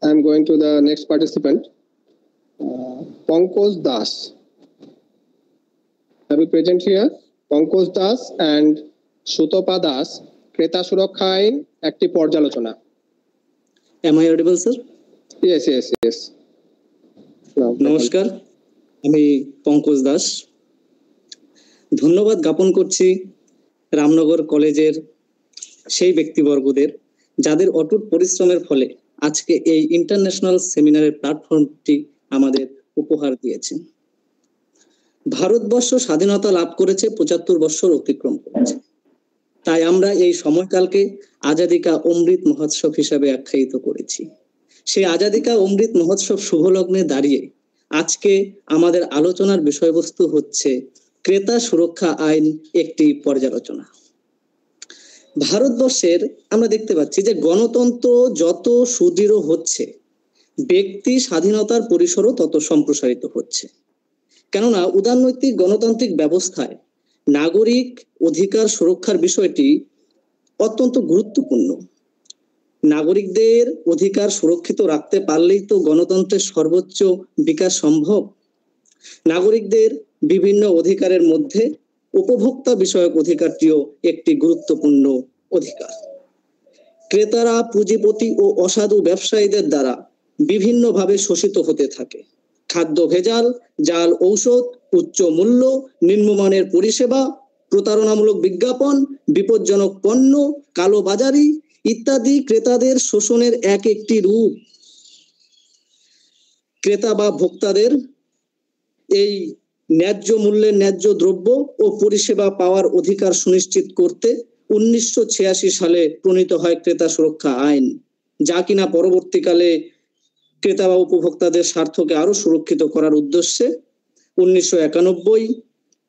I'm going to the next participant, Pankaj Das. Have you present here? Pankaj Das and Sutopa Das, Kreta Surakha Ain, একটি পর্যালোচনা. Am I audible, sir? Yes. নমস্কার, আমি পঙ্কজ দাস। ধন্যবাদ জ্ঞাপন করছি রামনগর কলেজের সেই ব্যক্তিবর্গদের যাদের অটুট পরিশ্রমের ফলে আজকে এই ইন্টারন্যাশনাল সেমিনারের প্ল্যাটফর্মটি আমাদের উপহার দিয়েছে। ভারতবর্ষ স্বাধীনতা লাভ করেছে ৭৫ বছর অতিক্রম করেছে, তাই আমরা এই সময়কালকে আজাদি কা অমৃত মহোৎসব হিসাবে আখ্যায়িত করেছি। সেই আজাদি কা অমৃত মহোৎসব শুভলগ্নে দাঁড়িয়ে আজকে আমাদের আলোচনার বিষয়বস্তু হচ্ছে ক্রেতা সুরক্ষা আইন একটি পর্যালোচনা। ভারতবর্ষের আমরা দেখতে পাচ্ছি যে গণতন্ত্র যত সুদৃঢ় হচ্ছে, ব্যক্তি স্বাধীনতার পরিসরও তত সম্প্রসারিত হচ্ছে। কেননা উদারনৈতিক গণতান্ত্রিক ব্যবস্থায় নাগরিক অধিকার সুরক্ষার বিষয়টি অত্যন্ত গুরুত্বপূর্ণ। নাগরিকদের অধিকার সুরক্ষিত রাখতে পারলেই তো গণতন্ত্রের সর্বোচ্চ বিকাশ সম্ভব। নাগরিকদের বিভিন্ন অধিকারের মধ্যে উপভোক্তা বিষয়ক অধিকারটিও একটি গুরুত্বপূর্ণ অধিকার। ক্রেতারা পুঁজিপতি ও অসাধু ব্যবসায়ীদের দ্বারা বিভিন্নভাবে শোষিত হতে থাকে। খাদ্য ভেজাল, জাল ঔষধ, উচ্চ মূল্য, নিম্নমানের পরিষেবা, প্রতারণামূলক বিজ্ঞাপন, বিপজ্জনক পণ্য, কালোবাজারি ইত্যাদি ক্রেতাদের শোষণের এক একটি রূপ। ক্রেতা বা ভোক্তাদের এই ন্যায্য মূল্যের ন্যায্য দ্রব্য ও পরিষেবা পাওয়ার অধিকার সুনিশ্চিত করতে 1986 সালে প্রণীত হয় ক্রেতা সুরক্ষা আইন, যা কিনা পরবর্তীকালে ক্রেতা বা উপভোক্তাদের স্বার্থকে আরো সুরক্ষিত করার উদ্দেশ্যে 1991,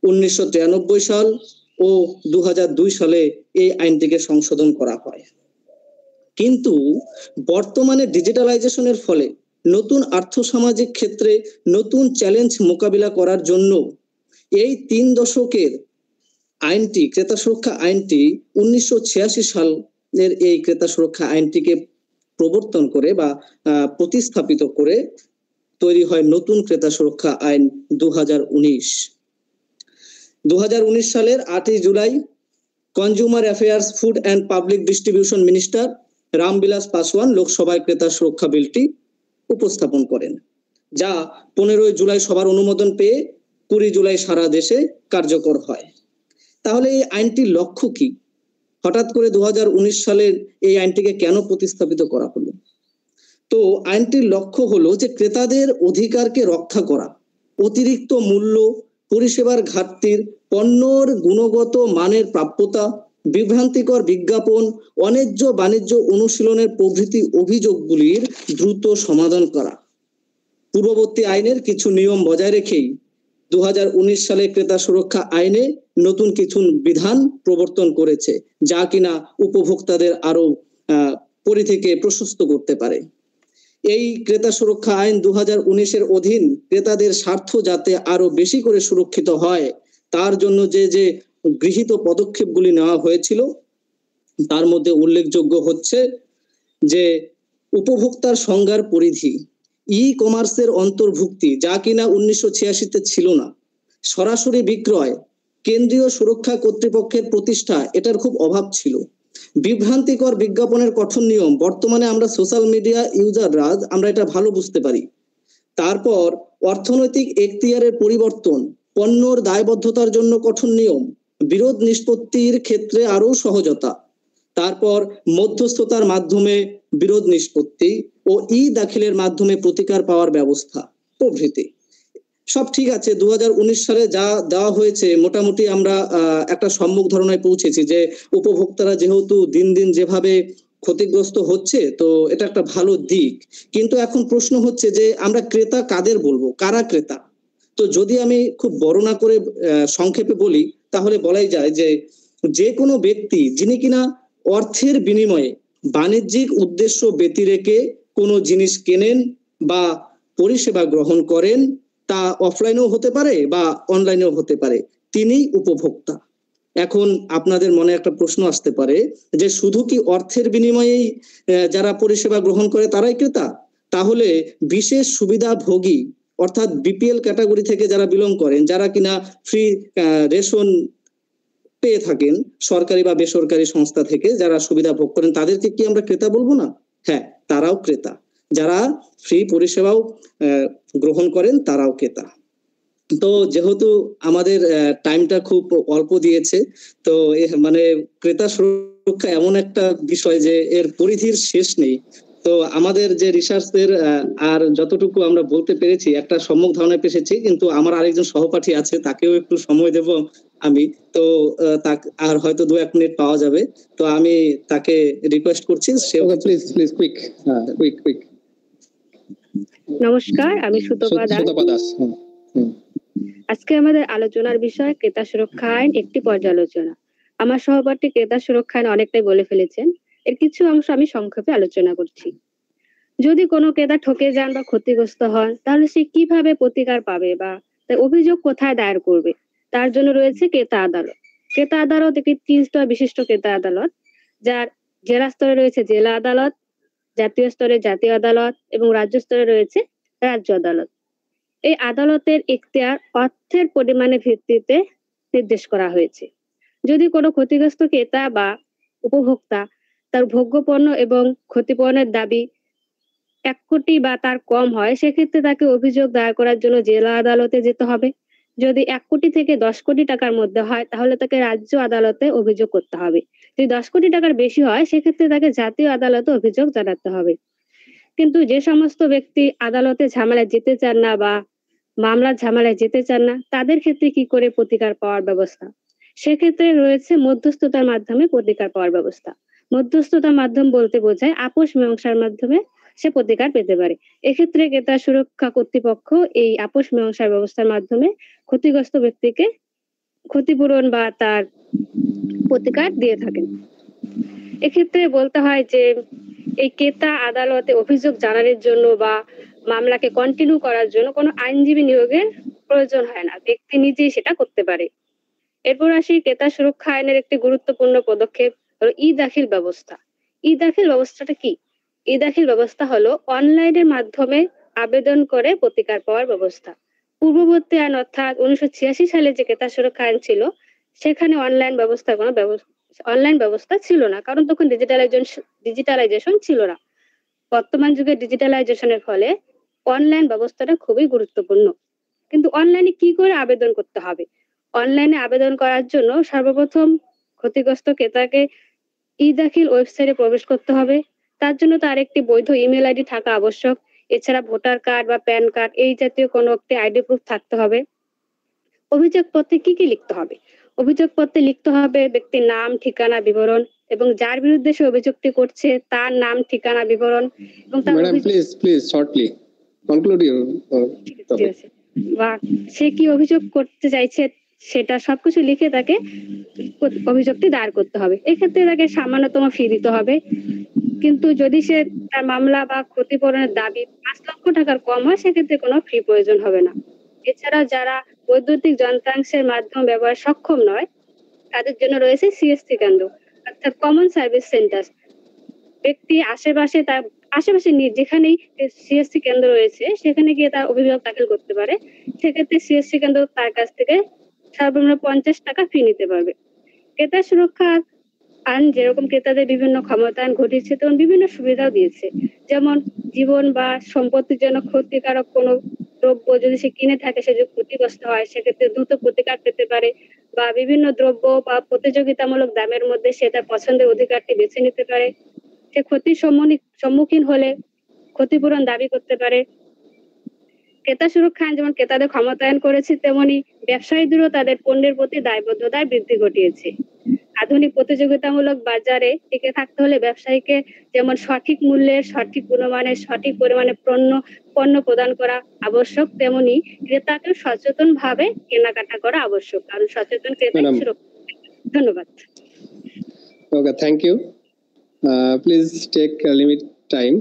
1993 সাল ও 2002 সালে এই আইনটিকে সংশোধন করা হয়। কিন্তু বর্তমানে ডিজিটালাইজেশনের ফলে নতুন আর্থসামাজিক ক্ষেত্রে নতুন চ্যালেঞ্জ মোকাবিলা করার জন্য এই 3 দশকের আইনটি, ক্রেতা সুরক্ষা আইনটি 1986 সালের এই ক্রেতা সুরক্ষা আইনটিকে প্রবর্তন করে বা প্রতিস্থাপিত করে তৈরি হয় নতুন ক্রেতা সুরক্ষা আইন 2019 সালের 8 July consumer affairs, food and public distribution minister Ramvilas Paswan লোকসভায় ক্রেতা সুরক্ষা বিলটি উপস্থাপন করেন, যা 15 জুলাই সবার অনুমোদন পেয়ে 20 জুলাই সারা দেশে কার্যকর হয়। তাহলে এই আইনটির লক্ষ্য কি? হঠাৎ করে 2019 সালের এই আইনটিকে কেন প্রতিস্থাপিত করা হলো? তো আইনটির লক্ষ্য হলো যে ক্রেতাদের অধিকারকে রক্ষা করা, অতিরিক্ত মূল্য, পরিষেবার ঘাটতির, পণ্যর গুণগত মানের প্রাপ্যতা, বিভ্রান্তিকর বিজ্ঞাপন, অন্যায্য বাণিজ্য অনুশীলনের প্রভৃতি অভিযোগগুলির দ্রুত সমাধান করা। পূর্ববর্তী আইনের কিছু নিয়ম বজায় রেখেই 2019 সালে ক্রেতা সুরক্ষা আইনে নতুন কিছু বিধান প্রবর্তন করেছে, যা কিনা উপভোক্তাদের আরো পরিধিকে প্রশস্ত করতে পারে। এই ক্রেতা সুরক্ষা আইন 2019-এর অধীন ক্রেতাদের স্বার্থ যাতে আরো বেশি করে সুরক্ষিত হয়, তার জন্য যে গৃহীত পদক্ষেপগুলি নেওয়া হয়েছিল তার মধ্যে উল্লেখযোগ্য হচ্ছে যে উপভোক্তার সংজ্ঞার পরিধি, ই কমার্সের অন্তর্ভুক্তি, যা কিনা 1986-তে ছিল না, সরাসরি বিক্রয়, কেন্দ্রীয় সুরক্ষা কর্তৃপক্ষের প্রতিষ্ঠা, এটার খুব অভাব ছিল, বিভ্রান্তিকর বিজ্ঞাপনের কঠোর নিয়ম, বর্তমানে আমরা সোশ্যাল মিডিয়া ইউজাররা আমরা এটা ভালো বুঝতে পারি। তারপর অর্থনৈতিক এখতিয়ারের পরিবর্তন, পণ্যর দায়বদ্ধতার জন্য কঠোর নিয়ম, বিরোধ নিষ্পত্তির ক্ষেত্রে আরো সহজতা, তারপর মধ্যস্থতার মাধ্যমে বিরোধ নিষ্পত্তি ও ই দাখিলের মাধ্যমে প্রতিকার পাওয়ার ব্যবস্থা প্রভৃতি। সব ঠিক আছে। 2019 সালে যা দেওয়া হয়েছে মোটামুটি আমরা একটা সম্মুখ ধারণায় পৌঁছেছি যে উপভোক্তারা যেহেতু দিন দিন যেভাবে ক্ষতিগ্রস্ত হচ্ছে, তো এটা একটা ভালো দিক। কিন্তু এখন প্রশ্ন হচ্ছে যে আমরা ক্রেতা কাদের বলবো, কারা ক্রেতা? তো যদি আমি খুব বর্ণনা করে সংক্ষেপে বলি তাহলে বলাই যায় যে যে কোনো ব্যক্তি যিনি কিনা অর্থের বিনিময়ে বাণিজ্যিক উদ্দেশ্য ব্যতিরেকে কোনো জিনিস কেনেন বা পরিষেবা গ্রহণ করেন, তা অফলাইনেও হতে পারে বা অনলাইনেও হতে পারে, তিনি উপভোক্তা। এখন আপনাদের মনে একটা প্রশ্ন আসতে পারে যে শুধু কি অর্থের বিনিময়েই যারা পরিষেবা গ্রহণ করে তারাই ক্রেতা? তাহলে বিশেষ সুবিধাভোগী অর্থাৎ বিপিএল ক্যাটাগরি থেকে যারা বিলং করেন, যারা কিনা ফ্রি রেশন পেয়ে থাকেন সরকারি বা বেসরকারি সংস্থা থেকে, যারা সুবিধা ভোগ করেন, তাদেরকে কি আমরা ক্রেতা বলবো না? হ্যাঁ, তারাও ক্রেতা। যারা ফ্রি পরিষেবাও গ্রহণ করেন তারাও ক্রেতা। তো যেহেতু আমাদের টাইমটা খুব অল্প দিয়েছে, তো মানে ক্রেতা সুরক্ষা এমন একটা বিষয় যে এর পরিধির শেষ নেই। তো আমাদের যে রিসার্চের আর যতটুকু আমরা বলতে পেরেছি একটা সম্মুখ ধারণায় পেয়েছি, কিন্তু আমার আরেকজন সহপাঠী আছে, তাকেও একটু সময় দেব আমি। তো আর হয়তো 2-1 মিনিট পাওয়া যাবে, তো আমি তাকে রিকোয়েস্ট করছি। Please quick. নমস্কার, আমি সুতপা দাস। আজকে আমাদের আলোচনার বিষয় ক্রেতা সুরক্ষা আইন একটি পর্যালোচনা। আমার সহপাঠী ক্রেতা সুরক্ষা আইন অনেকটাই বলে ফেলেছেন, এর কিছু অংশ আমি সংক্ষেপে আলোচনা করছি। যদি কোনো ক্রেতা ঠকে যান বা ক্ষতিগ্রস্ত হন, তাহলে সে কিভাবে প্রতিকার পাবে বা তার অভিযোগ কোথায় দায়ের করবে, তার জন্য রয়েছে ক্রেতা আদালত। ক্রেতা আদালত একটি 3 স্তর বিশিষ্ট ক্রেতা আদালত, যার জেলা স্তরে রয়েছে জেলা আদালত, জাতীয় স্তরে জাতীয় আদালত এবং রাজ্য স্তরে রয়েছে রাজ্য আদালত। এই আদালতের এখতিয়ার অর্থের পরিমাণের ভিত্তিতে নির্দেশ করা হয়েছে। যদি কোনো ক্ষতিগ্রস্ত ক্রেতা বা উপভোক্তা তার ভোগ্যপণ্য এবং ক্ষতিপূরণের দাবি 1 কোটি বা তার কম হয়, সেক্ষেত্রে তাকে অভিযোগ দায়ের করার জন্য জেলা আদালতে যেতে হবে। যদি 1 কোটি থেকে 10 কোটি টাকার মধ্যে হয়, তাহলে তাকে রাজ্য আদালতে অভিযোগ করতে হবে। যদি 10 কোটি টাকার বেশি হয়, সেক্ষেত্রে তাকে জাতীয় আদালতে অভিযোগ জানাতে হবে। কিন্তু যে সমস্ত ব্যক্তি আদালতে ঝামেলায় যেতে চান না বা মামলার ঝামেলায় যেতে চান না, তাদের ক্ষেত্রে কি করে প্রতিকার পাওয়ার ব্যবস্থা? সেক্ষেত্রে রয়েছে মধ্যস্থতার মাধ্যমে প্রতিকার পাওয়ার ব্যবস্থা। মধ্যস্থতার মাধ্যম বলতে বোঝায় আপোষ মীমাংসার মাধ্যমে সে প্রতিকার পেতে পারে। এক্ষেত্রে ক্রেতা সুরক্ষা কর্তৃপক্ষ এই আপোষ মীমাংসার ব্যবস্থার মাধ্যমে ক্ষতিগ্রস্ত ব্যক্তিকে ক্ষতিপূরণ বা তার প্রতিকার দিয়ে থাকেন। এক্ষেত্রে বলতে হয় যে এই ক্রেতা আদালতে অভিযোগ জানানোর জন্য বা মামলাকে কন্টিনিউ করার জন্য কোনো আইনজীবী নিয়োগের প্রয়োজন হয় না, ব্যক্তি নিজেই সেটা করতে পারে। এরপর আসি ক্রেতা সুরক্ষা আইনের একটি গুরুত্বপূর্ণ পদক্ষেপ হলো ই দাখিল ব্যবস্থা। ই দাখিল ব্যবস্থাটা কি? ই দাখিল ব্যবস্থা হলো অনলাইনের মাধ্যমে আবেদন করে প্রতিকার পাওয়ার ব্যবস্থা। পূর্ববর্তী আইন অর্থাৎ 1986 সালে যে ক্রেতা সুরক্ষা আইন ছিল, সেখানে অনলাইন ব্যবস্থা ছিল না, কারণ তখন ডিজিটালাইজেশন ছিল না। বর্তমান যুগে ডিজিটালাইজেশনের ফলে অনলাইন ব্যবস্থাটা খুবই গুরুত্বপূর্ণ। কিন্তু অনলাইনে কি করে আবেদন করতে হবে? অনলাইনে আবেদন করার জন্য সর্বপ্রথম ক্ষতিগ্রস্ত ক্রেতাকে ই দাখিল ওয়েবসাইটে প্রবেশ করতে হবে। তার জন্য তার একটি বৈধ ইমেল আইডি থাকা আবশ্যক। এছাড়া ভোটার কার্ড বা প্যান কার্ড এই জাতীয় কোনো একটি আইডি প্রুফ থাকতে হবে। অভিযোগপত্রে কি কি লিখতে হবে? অভিযোগপত্রে লিখতে হবে ব্যক্তির নাম, ঠিকানা, বিবরণ এবং যার বিরুদ্ধে সে অভিযোগটি করছে তার নাম, ঠিকানা, বিবরণ এবং তার please shortly conclude your topic. বা সে কি অভিযোগ করতে চাইছে সেটা সবকিছু লিখে তাকে অভিযোগটি দায়ের করতে হবে। এক্ষেত্রে তাকে সামান্যতম ফি দিতে হবে। কিন্তু যদি সে তার মামলা বা ক্ষতিপূরণের দাবি 5 লক্ষ টাকার কম হয়, সেক্ষেত্রে কোনো ফি প্রয়োজন হবে না। এছাড়া যারা বৈদ্যুতিক যন্ত্রাংশের মাধ্যম ব্যবহার সক্ষম নয়, তাদের জন্য রয়েছে সিএসসি কেন্দ্র অর্থাৎ কমন সার্ভিস সেন্টার। ব্যক্তি আশেপাশে যেখানেই সিএসসি কেন্দ্র রয়েছে সেখানে গিয়ে তার অভিযোগ দাখিল করতে পারে। সেক্ষেত্রে সিএসসি কেন্দ্র তার কাছ থেকে সর্বনিম্ন 50 টাকা ফি নিতে পারবে। ক্রেতা সুরক্ষা আইন যেরকম ক্রেতাদের বিভিন্ন ক্ষমতায়ন ঘটিয়েছে, তেমন বিভিন্ন সুবিধাও দিয়েছে। যেমন জীবন বা সম্পত্তির জন্য ক্ষতিকারক কোনো দ্রব্য যদি সে কিনে থাকে, সে যদি ক্ষতিগ্রস্ত হয়, সেক্ষেত্রে দ্রুত প্রতিকার পেতে পারে। বা বিভিন্ন দ্রব্য বা প্রতিযোগিতামূলক দামের মধ্যে সে তার পছন্দের অধিকারটি বেছে নিতে পারে। সে ক্ষতির সম্মুখীন হলে ক্ষতিপূরণ দাবি করতে পারে। ক্রেতা সুরক্ষা আইন যেমন ক্রেতাদের ক্ষমতায়ন করেছে, তেমনি ব্যবসায়ীদেরও তাদের পণ্যের প্রতি দায়বদ্ধতায় বৃদ্ধি ঘটিয়েছে। আধুনিক প্রতিযোগিতামূলক বাজারে টিকে থাকতে হলে ব্যবসায়ীকে যেমন সঠিক মূল্যের, সঠিক গুণমানের, সঠিক পরিমাণে পণ্য প্রদান করা আবশ্যক, তেমনি ক্রেতাকে সচেতন ভাবে কেনাকাটা করা আবশ্যক, কারণ সচেতন ক্রেতা সুরক্ষা। ধন্যবাদ। Okay, thank you. Please take a limit time.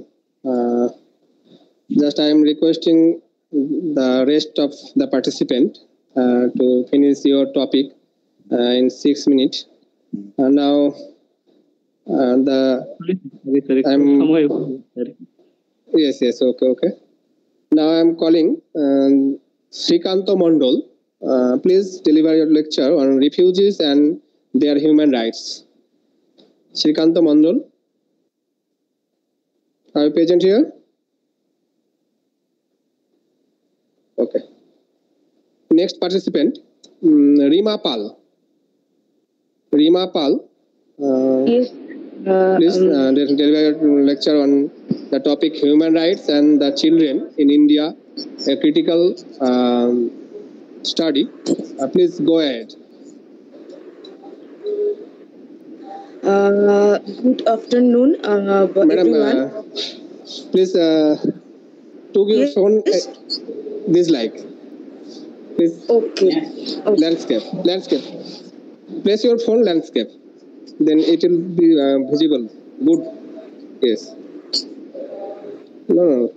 Just I am requesting the rest of the participant to finish your topic in 6 minutes. Now yes, okay. Now I am calling Srikanto Mondol. Please deliver your lecture on refugees and their human rights. Srikanto Mondol, are you present here? Okay. Next participant, Rima Pal. Yes. Please deliver your lecture on the topic human rights and the children in India, a critical study. Please go ahead. Good afternoon, Madam, everyone. Please took your phone this like. Please. Okay. Landscape. Place your phone landscape. Then it will be visible. Good. Yes. No.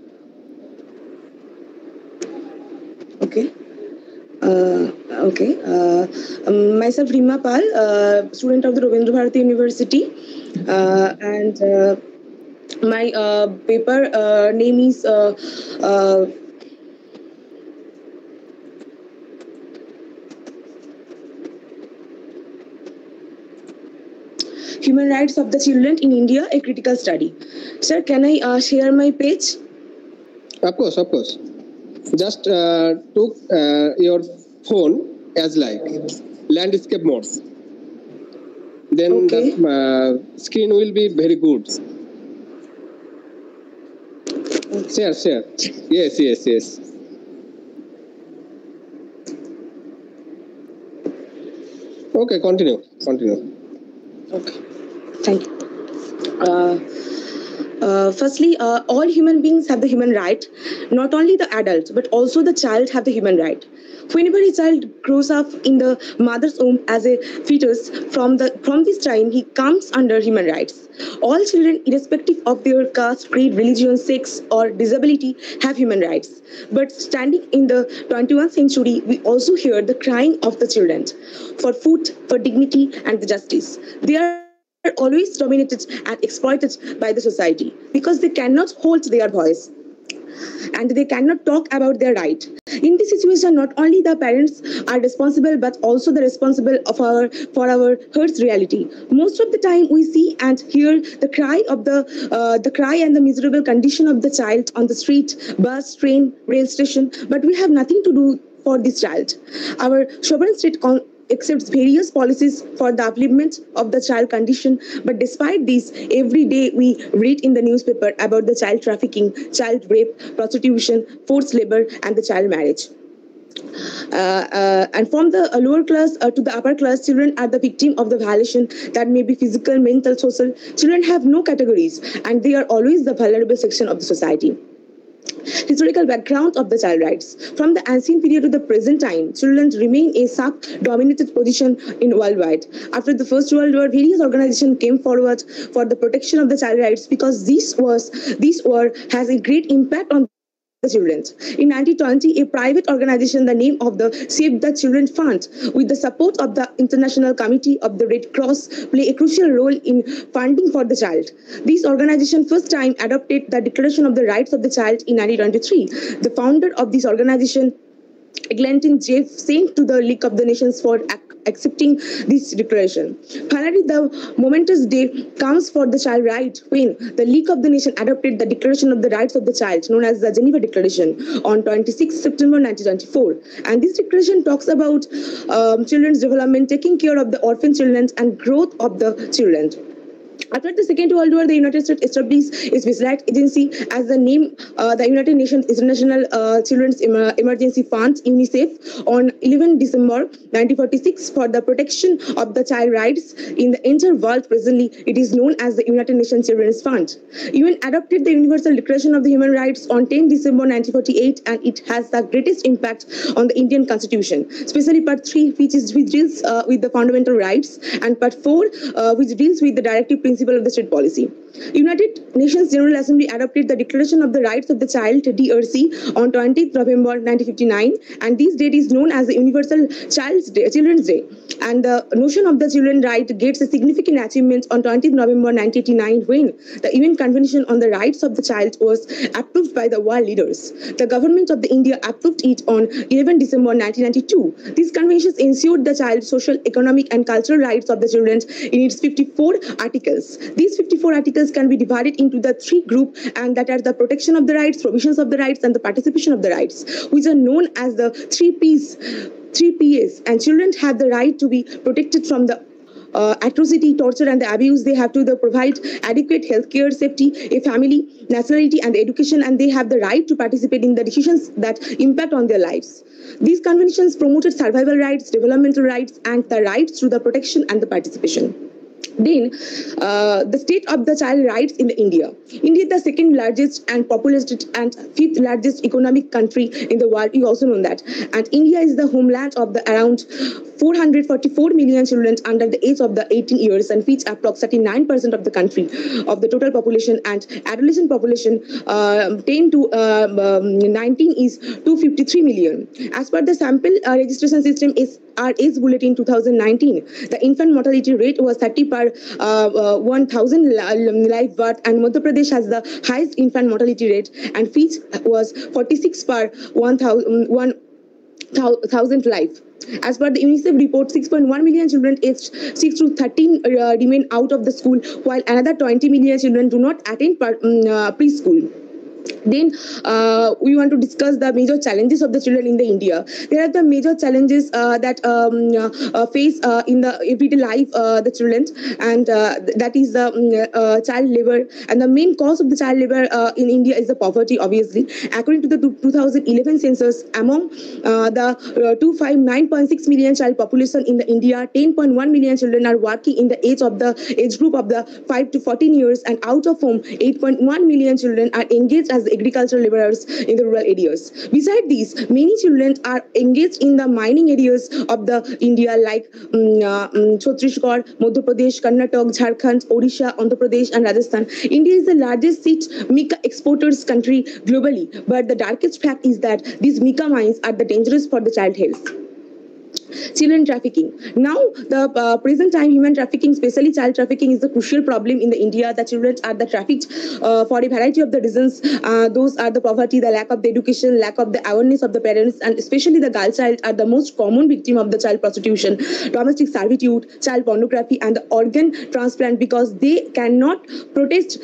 Okay. Myself Rima Pal, student of the Ravindra Bharati University, and my paper name is Human Rights of the Children in India, a Critical Study. Sir, can I share my page? Of course. Just took your phone as like landscape mode. Then the screen will be very good. Share. Yes. Okay, continue. Okay, thank you. Firstly, all human beings have the human right. Not only the adult, but also the child have the human right. Whenever a child grows up in the mother's womb as a fetus, from this time he comes under human rights. All children, irrespective of their caste, creed, religion, sex, or disability, have human rights. But standing in the 21st century, we also hear the crying of the children for food, for dignity, and the justice. They are always dominated and exploited by the society because they cannot hold their voice and they cannot talk about their right. In this situation, not only the parents are responsible, but also the responsible for our Earth's reality. Most of the time, we see and hear the cry and the miserable condition of the child on the street, bus, train, rail station, but we have nothing to do for this child. Our sovereign state accepts various policies for the upliftment of the child condition, but despite this, every day we read in the newspaper about the child trafficking, child rape, prostitution, forced labor, and the child marriage. And from the lower class to the upper class, children are the victim of the violation that may be physical, mental, social. Children have no categories, and they are always the vulnerable section of the society. Historical background of the child rights. From the ancient period to the present time, children remain a sub-dominated position in worldwide. After the First World War, various organizations came forward for the protection of the child rights because this war has a great impact on the children. In 1920, a private organization, the name of the Save the Children Fund, with the support of the International Committee of the Red Cross, play a crucial role in funding for the child. This organization first time adopted the Declaration of the Rights of the Child in 1923. The founder of this organization, Eglanton Jeff, sent to the League of the Nations for accepting this declaration. Finally, the momentous day comes for the child right when the League of the Nations adopted the Declaration of the Rights of the Child, known as the Geneva Declaration, on 26 September 1924. And this declaration talks about children's development, taking care of the orphan children and growth of the children. After the Second World War, the United States established a specialized agency as the name the United Nations International Children's Emergency Fund, UNICEF, on 11 December 1946 for the protection of the child rights in the entire world. Presently, it is known as the United Nations Children's Fund. UN adopted the Universal Declaration of the Human Rights on 10 December 1948, and it has the greatest impact on the Indian Constitution, especially Part 3, which deals with the fundamental rights, and Part 4, which deals with the directive principle of the state policy. United Nations General Assembly adopted the Declaration of the Rights of the Child, DRC, on 20th November 1959, and this date is known as the Universal Children's Day. And the notion of the children's right gets a significant achievement on 20th November 1989 when the UN Convention on the Rights of the Child was approved by the world leaders. The government of India approved it on 11 December 1992. These conventions ensured the child's social, economic, and cultural rights of the children in its 54 articles. These 54 articles can be divided into the three groups, and that are the protection of the rights, provisions of the rights, and the participation of the rights, which are known as the 3Ps. And children have the right to be protected from the atrocity, torture, and the abuse. They have to provide adequate healthcare, safety, a family, nationality, and education, and they have the right to participate in the decisions that impact on their lives. These conventions promoted survival rights, developmental rights, and the rights to the protection and the participation. Then, the state of the child rights in India. India is the second largest and populated and fifth largest economic country in the world. You also know that. And India is the homeland of the around 444 million children under the age of the 18 years, and which approximately 9% of the country of the total population, and adolescent population 10 to 19 is 253 million. As per the sample registration system is our age bulletin 2019, the infant mortality rate was 30 per 1,000 live birth, and Madhya Pradesh has the highest infant mortality rate, and which was 46 per 1,000 life. As per the UNICEF report, 6.1 million children aged 6 to 13 remain out of the school, while another 20 million children do not attend preschool. Then we want to discuss the major challenges of the children in the India. There are the major challenges that face in the everyday life the children, and that is the child labor. And the main cause of the child labor in India is the poverty, obviously. According to the 2011 census, among the 259.6 million child population in the India, 10.1 million children are working in the age group of the 5 to 14 years, and out of whom 8.1 million children are engaged as agricultural laborers in the rural areas. Besides these, many children are engaged in the mining areas of the India, like Chhattisgarh, Madhya Pradesh, Karnataka, Jharkhand, Odisha, Andhra Pradesh, and Rajasthan. India is the largest mica exporters country globally, but the darkest fact is that these mica mines are dangerous for the child health. Children trafficking. Now, the present time human trafficking, especially child trafficking, is a crucial problem in the India. The children are the trafficked for a variety of the reasons. Those are the poverty, the lack of the education, lack of the awareness of the parents, and especially the girl child are the most common victim of the child prostitution, domestic servitude, child pornography, and the organ transplant, because they cannot protest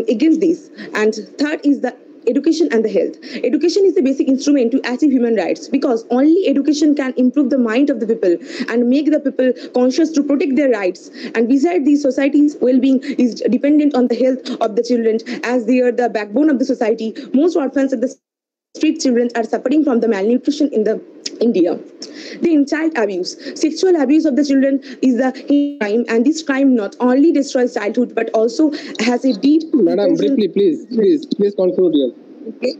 against this. And third is the education and the health. Education is the basic instrument to achieve human rights, because only education can improve the mind of the people and make the people conscious to protect their rights. And besides, the society's well-being is dependent on the health of the children, as they are the backbone of the society. Most orphans and the street children are suffering from the malnutrition in the India. Then child abuse. Sexual abuse of the children is the crime, and this crime not only destroys childhood but also has a deep. Madam, briefly, please conclude here. Okay.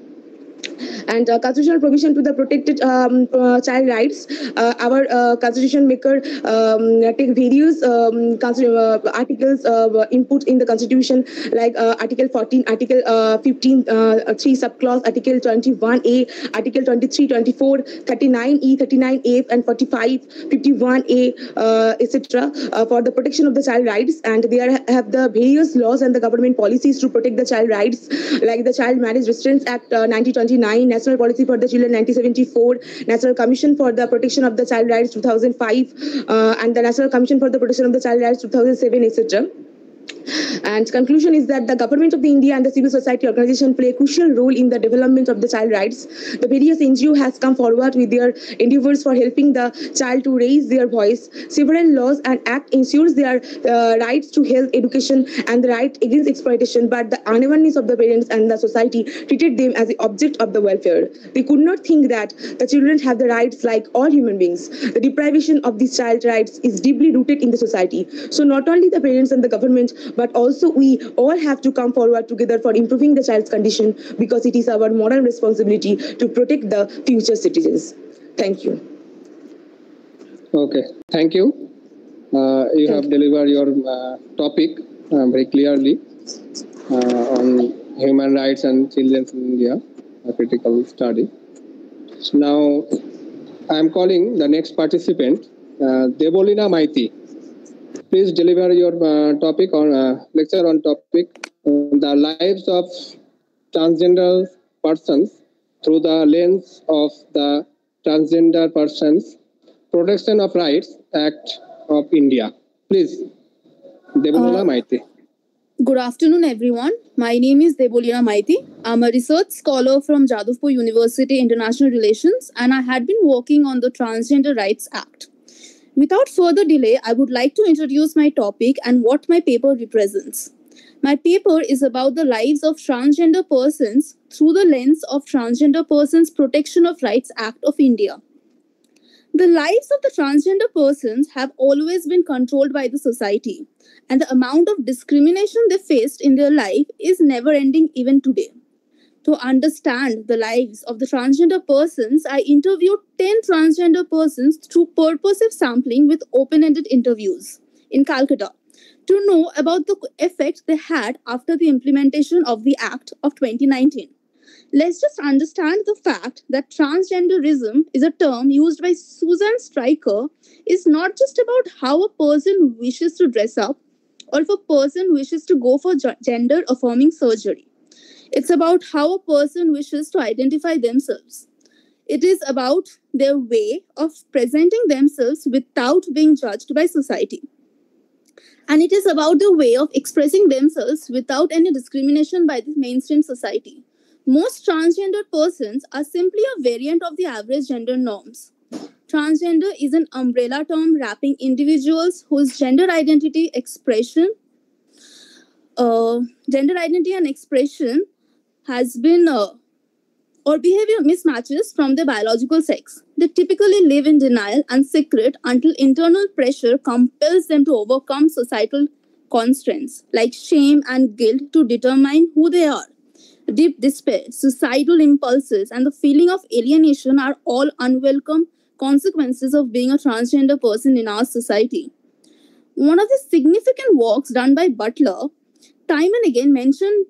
And constitutional provision to the protected child rights. Our constitution maker take various articles input in the constitution, like Article 14, Article 15, 3 subclause, Article 21A, Article 23, 24, 39E, 39A, and 45, 51A, etc. For the protection of the child rights. And they have the various laws and the government policies to protect the child rights, like the Child Marriage Restraints Act 1929, National Policy for the Children 1974, National Commission for the Protection of the Child Rights 2005, and the National Commission for the Protection of the Child Rights 2007, etc. And conclusion is that the government of the India and the civil society organization play a crucial role in the development of the child rights. The various NGO has come forward with their endeavors for helping the child to raise their voice. Several laws and act ensures their rights to health, education, and the right against exploitation, but the unawareness of the parents and the society treated them as the object of the welfare. They could not think that the children have the rights like all human beings. The deprivation of these child rights is deeply rooted in the society. So not only the parents and the government, but also we all have to come forward together for improving the child's condition, because it is our moral responsibility to protect the future citizens. Thank you. Okay, thank you. You have delivered your topic very clearly on human rights and children in India, a critical study. So now I am calling the next participant, Debolina Maiti. Please deliver your topic on lecture on topic the lives of transgender persons through the lens of the Transgender Persons Protection of Rights Act of India. Please, Debolina Maiti. Good afternoon, everyone. My name is Debolina Maiti. I'm a research scholar from Jadavpur University International Relations, and I had been working on the Transgender Rights Act. Without further delay, I would like to introduce my topic and what my paper represents. My paper is about the lives of transgender persons through the lens of Transgender Persons Protection of Rights Act of India. The lives of the transgender persons have always been controlled by the society, and the amount of discrimination they faced in their life is never ending even today. To understand the lives of the transgender persons, I interviewed 10 transgender persons through purposive sampling with open ended interviews in Calcutta to know about the effect they had after the implementation of the Act of 2019. Let's just understand the fact that transgenderism is a term used by Susan Stryker is not just about how a person wishes to dress up or if a person wishes to go for gender affirming surgery. It's about how a person wishes to identify themselves. It is about their way of presenting themselves without being judged by society. And it is about the way of expressing themselves without any discrimination by the mainstream society. Most transgender persons are simply a variant of the average gender norms. Transgender is an umbrella term wrapping individuals whose gender identity and expression has been or behavior mismatches from their biological sex. They typically live in denial and secret until internal pressure compels them to overcome societal constraints like shame and guilt to determine who they are. Deep despair, suicidal impulses, and the feeling of alienation are all unwelcome consequences of being a transgender person in our society. One of the significant works done by Butler time and again mentioned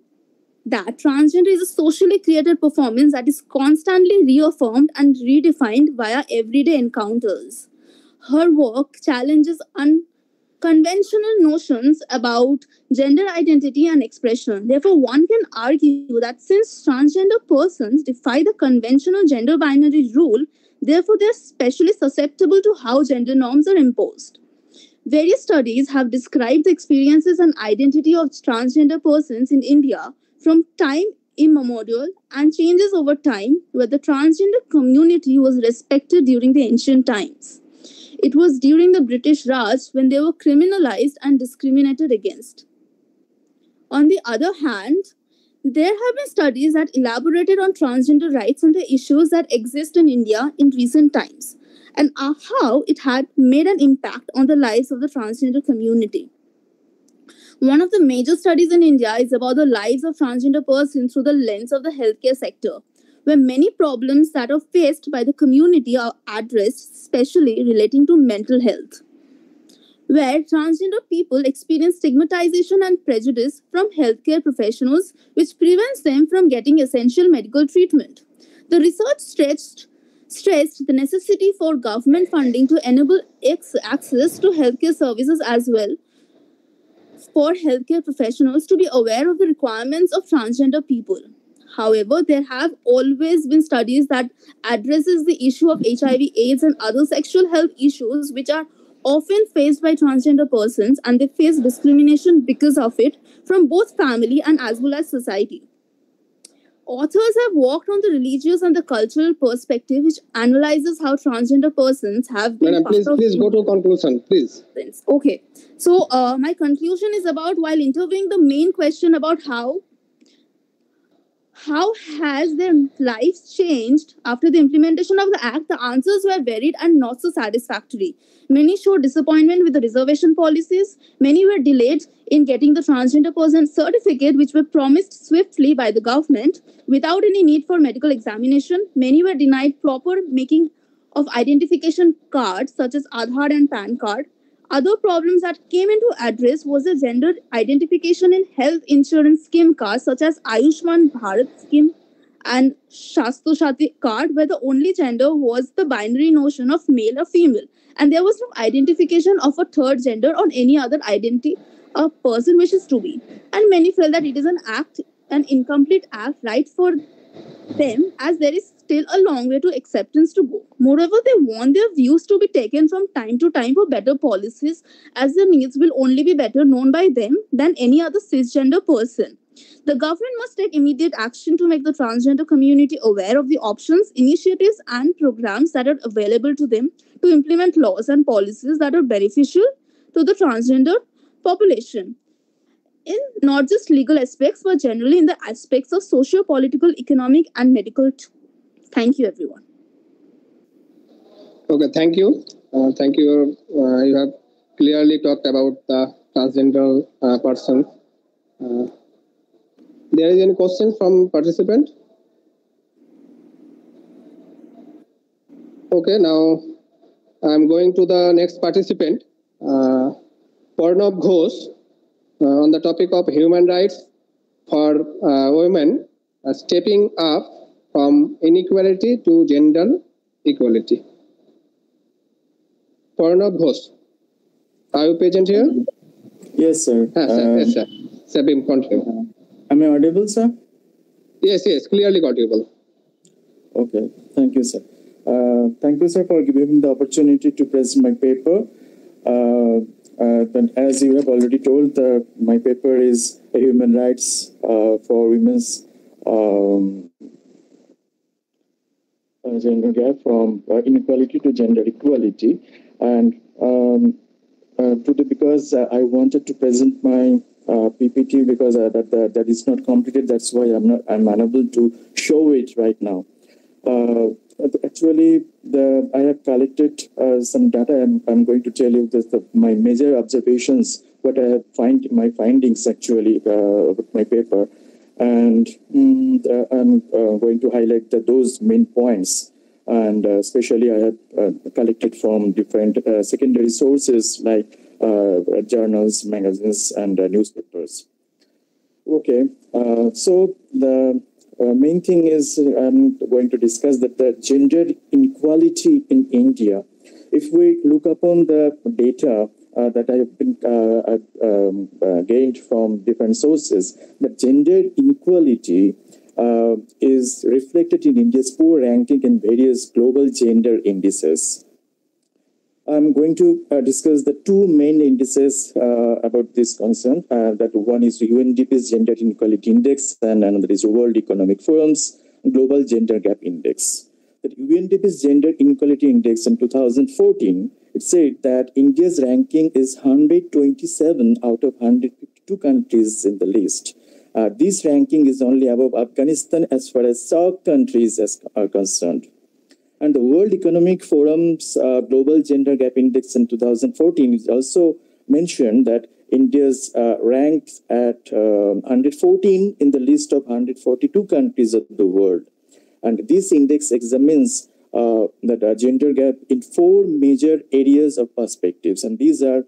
that transgender is a socially created performance that is constantly reaffirmed and redefined via everyday encounters. Her work challenges unconventional notions about gender identity and expression. Therefore, one can argue that since transgender persons defy the conventional gender binary rule, therefore they are especially susceptible to how gender norms are imposed. Various studies have described the experiences and identity of transgender persons in India from time immemorial and changes over time, where the transgender community was respected during the ancient times. It was during the British Raj when they were criminalized and discriminated against. On the other hand, there have been studies that elaborated on transgender rights and the issues that exist in India in recent times, and how it had made an impact on the lives of the transgender community. One of the major studies in India is about the lives of transgender persons through the lens of the healthcare sector, where many problems that are faced by the community are addressed, especially relating to mental health, where transgender people experience stigmatization and prejudice from healthcare professionals, which prevents them from getting essential medical treatment. The research stressed the necessity for government funding to enable access to healthcare services as well for healthcare professionals to be aware of the requirements of transgender people. However, there have always been studies that addresses the issue of HIV/AIDS and other sexual health issues which are often faced by transgender persons, and they face discrimination because of it from both family and as well as society. Authors have worked on the religious and the cultural perspective, which analyzes how transgender persons have been. Madam, please go to conclusion, please. Okay. So my conclusion is about, while interviewing the main question about how has their lives changed after the implementation of the act, the answers were varied and not so satisfactory. Many showed disappointment with the reservation policies. Many were delayed in getting the transgender person certificate, which were promised swiftly by the government without any need for medical examination. Many were denied proper making of identification cards such as Aadhaar and PAN card. Other problems that came into address was the gender identification in health insurance scheme cards such as Ayushman Bharat scheme and Shastro Shati card, where the only gender was the binary notion of male or female, and there was no identification of a third gender or any other identity a person wishes to be. And many felt that it is an incomplete act right for them, as there is still a long way to acceptance to go. Moreover, they want their views to be taken from time to time for better policies, as their needs will only be better known by them than any other cisgender person. The government must take immediate action to make the transgender community aware of the options, initiatives, and programs that are available to them to implement laws and policies that are beneficial to the transgender population, in not just legal aspects, but generally in the aspects of socio-political, economic, and medical. Thank you, everyone. Okay, thank you. Thank you. You have clearly talked about the transgender person. There is any question from participant? Okay, now I'm going to the next participant, Parnav Ghosh, on the topic of human rights for women, stepping up from inequality to gender equality. Parnav Ghosh, are you present here? Yes, sir. Yes, sir. Sir, continue. Am I audible, sir? Yes, clearly audible. Okay, thank you, sir. Thank you, sir, for giving me the opportunity to present my paper. As you have already told, my paper is a human rights for women's gender gap from inequality to gender equality. And today, because I wanted to present my PPT because that is not completed, that's why I'm unable to show it right now. Actually, I have collected some data. I'm going to tell you my major observations, what I have my findings actually with my paper, and I'm going to highlight those main points. And especially, I have collected from different secondary sources like journals, magazines, and newspapers. Okay, so the main thing is I'm going to discuss that the gender inequality in India. If we look upon the data that I have been gained from different sources, the gender inequality is reflected in India's poor ranking in various global gender indices. I'm going to discuss the two main indices about this concern. That one is UNDP's Gender Inequality Index, and another is World Economic Forum's Global Gender Gap Index. That UNDP's Gender Inequality Index in 2014, it said that India's ranking is 127 out of 152 countries in the list. This ranking is only above Afghanistan as far as SAARC countries are concerned. And the World Economic Forum's Global Gender Gap Index in 2014 is also mentioned that India's ranked at 114 in the list of 142 countries of the world. And this index examines the gender gap in four major areas of perspectives. And these are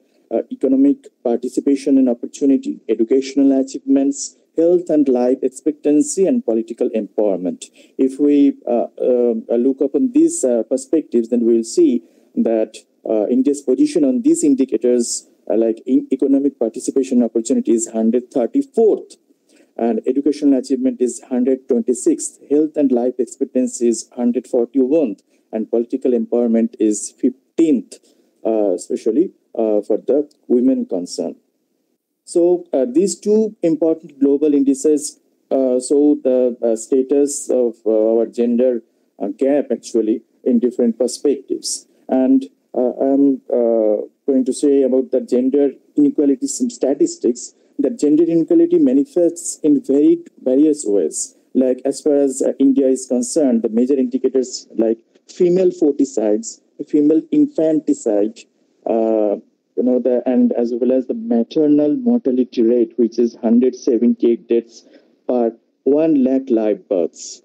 economic participation and opportunity, educational achievements, health and life expectancy, and political empowerment. If we look upon these perspectives, then we'll see that India's position on these indicators, like economic participation opportunity, is 134th, and educational achievement is 126th, health and life expectancy is 141th, and political empowerment is 15th, especially for the women concerned. So these two important global indices show the status of our gender gap actually in different perspectives. And I'm going to say about the gender inequality, some statistics. That gender inequality manifests in various ways. Like as far as India is concerned, the major indicators like female foticides, female infanticide, and as well as the maternal mortality rate, which is 178 deaths per 1 lakh live births.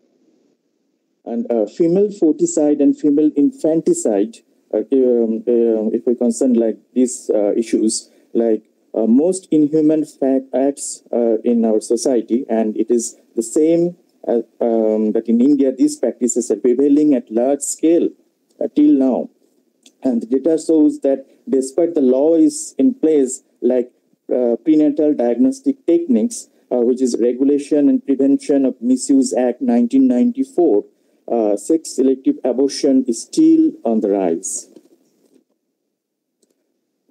And female foticide and female infanticide, if we concern like these issues, like most inhuman acts in our society, and it is the same that in India these practices are prevailing at large scale till now. And the data shows that despite the law is in place, like prenatal diagnostic techniques, which is Regulation and Prevention of Misuse Act 1994, sex-selective abortion is still on the rise.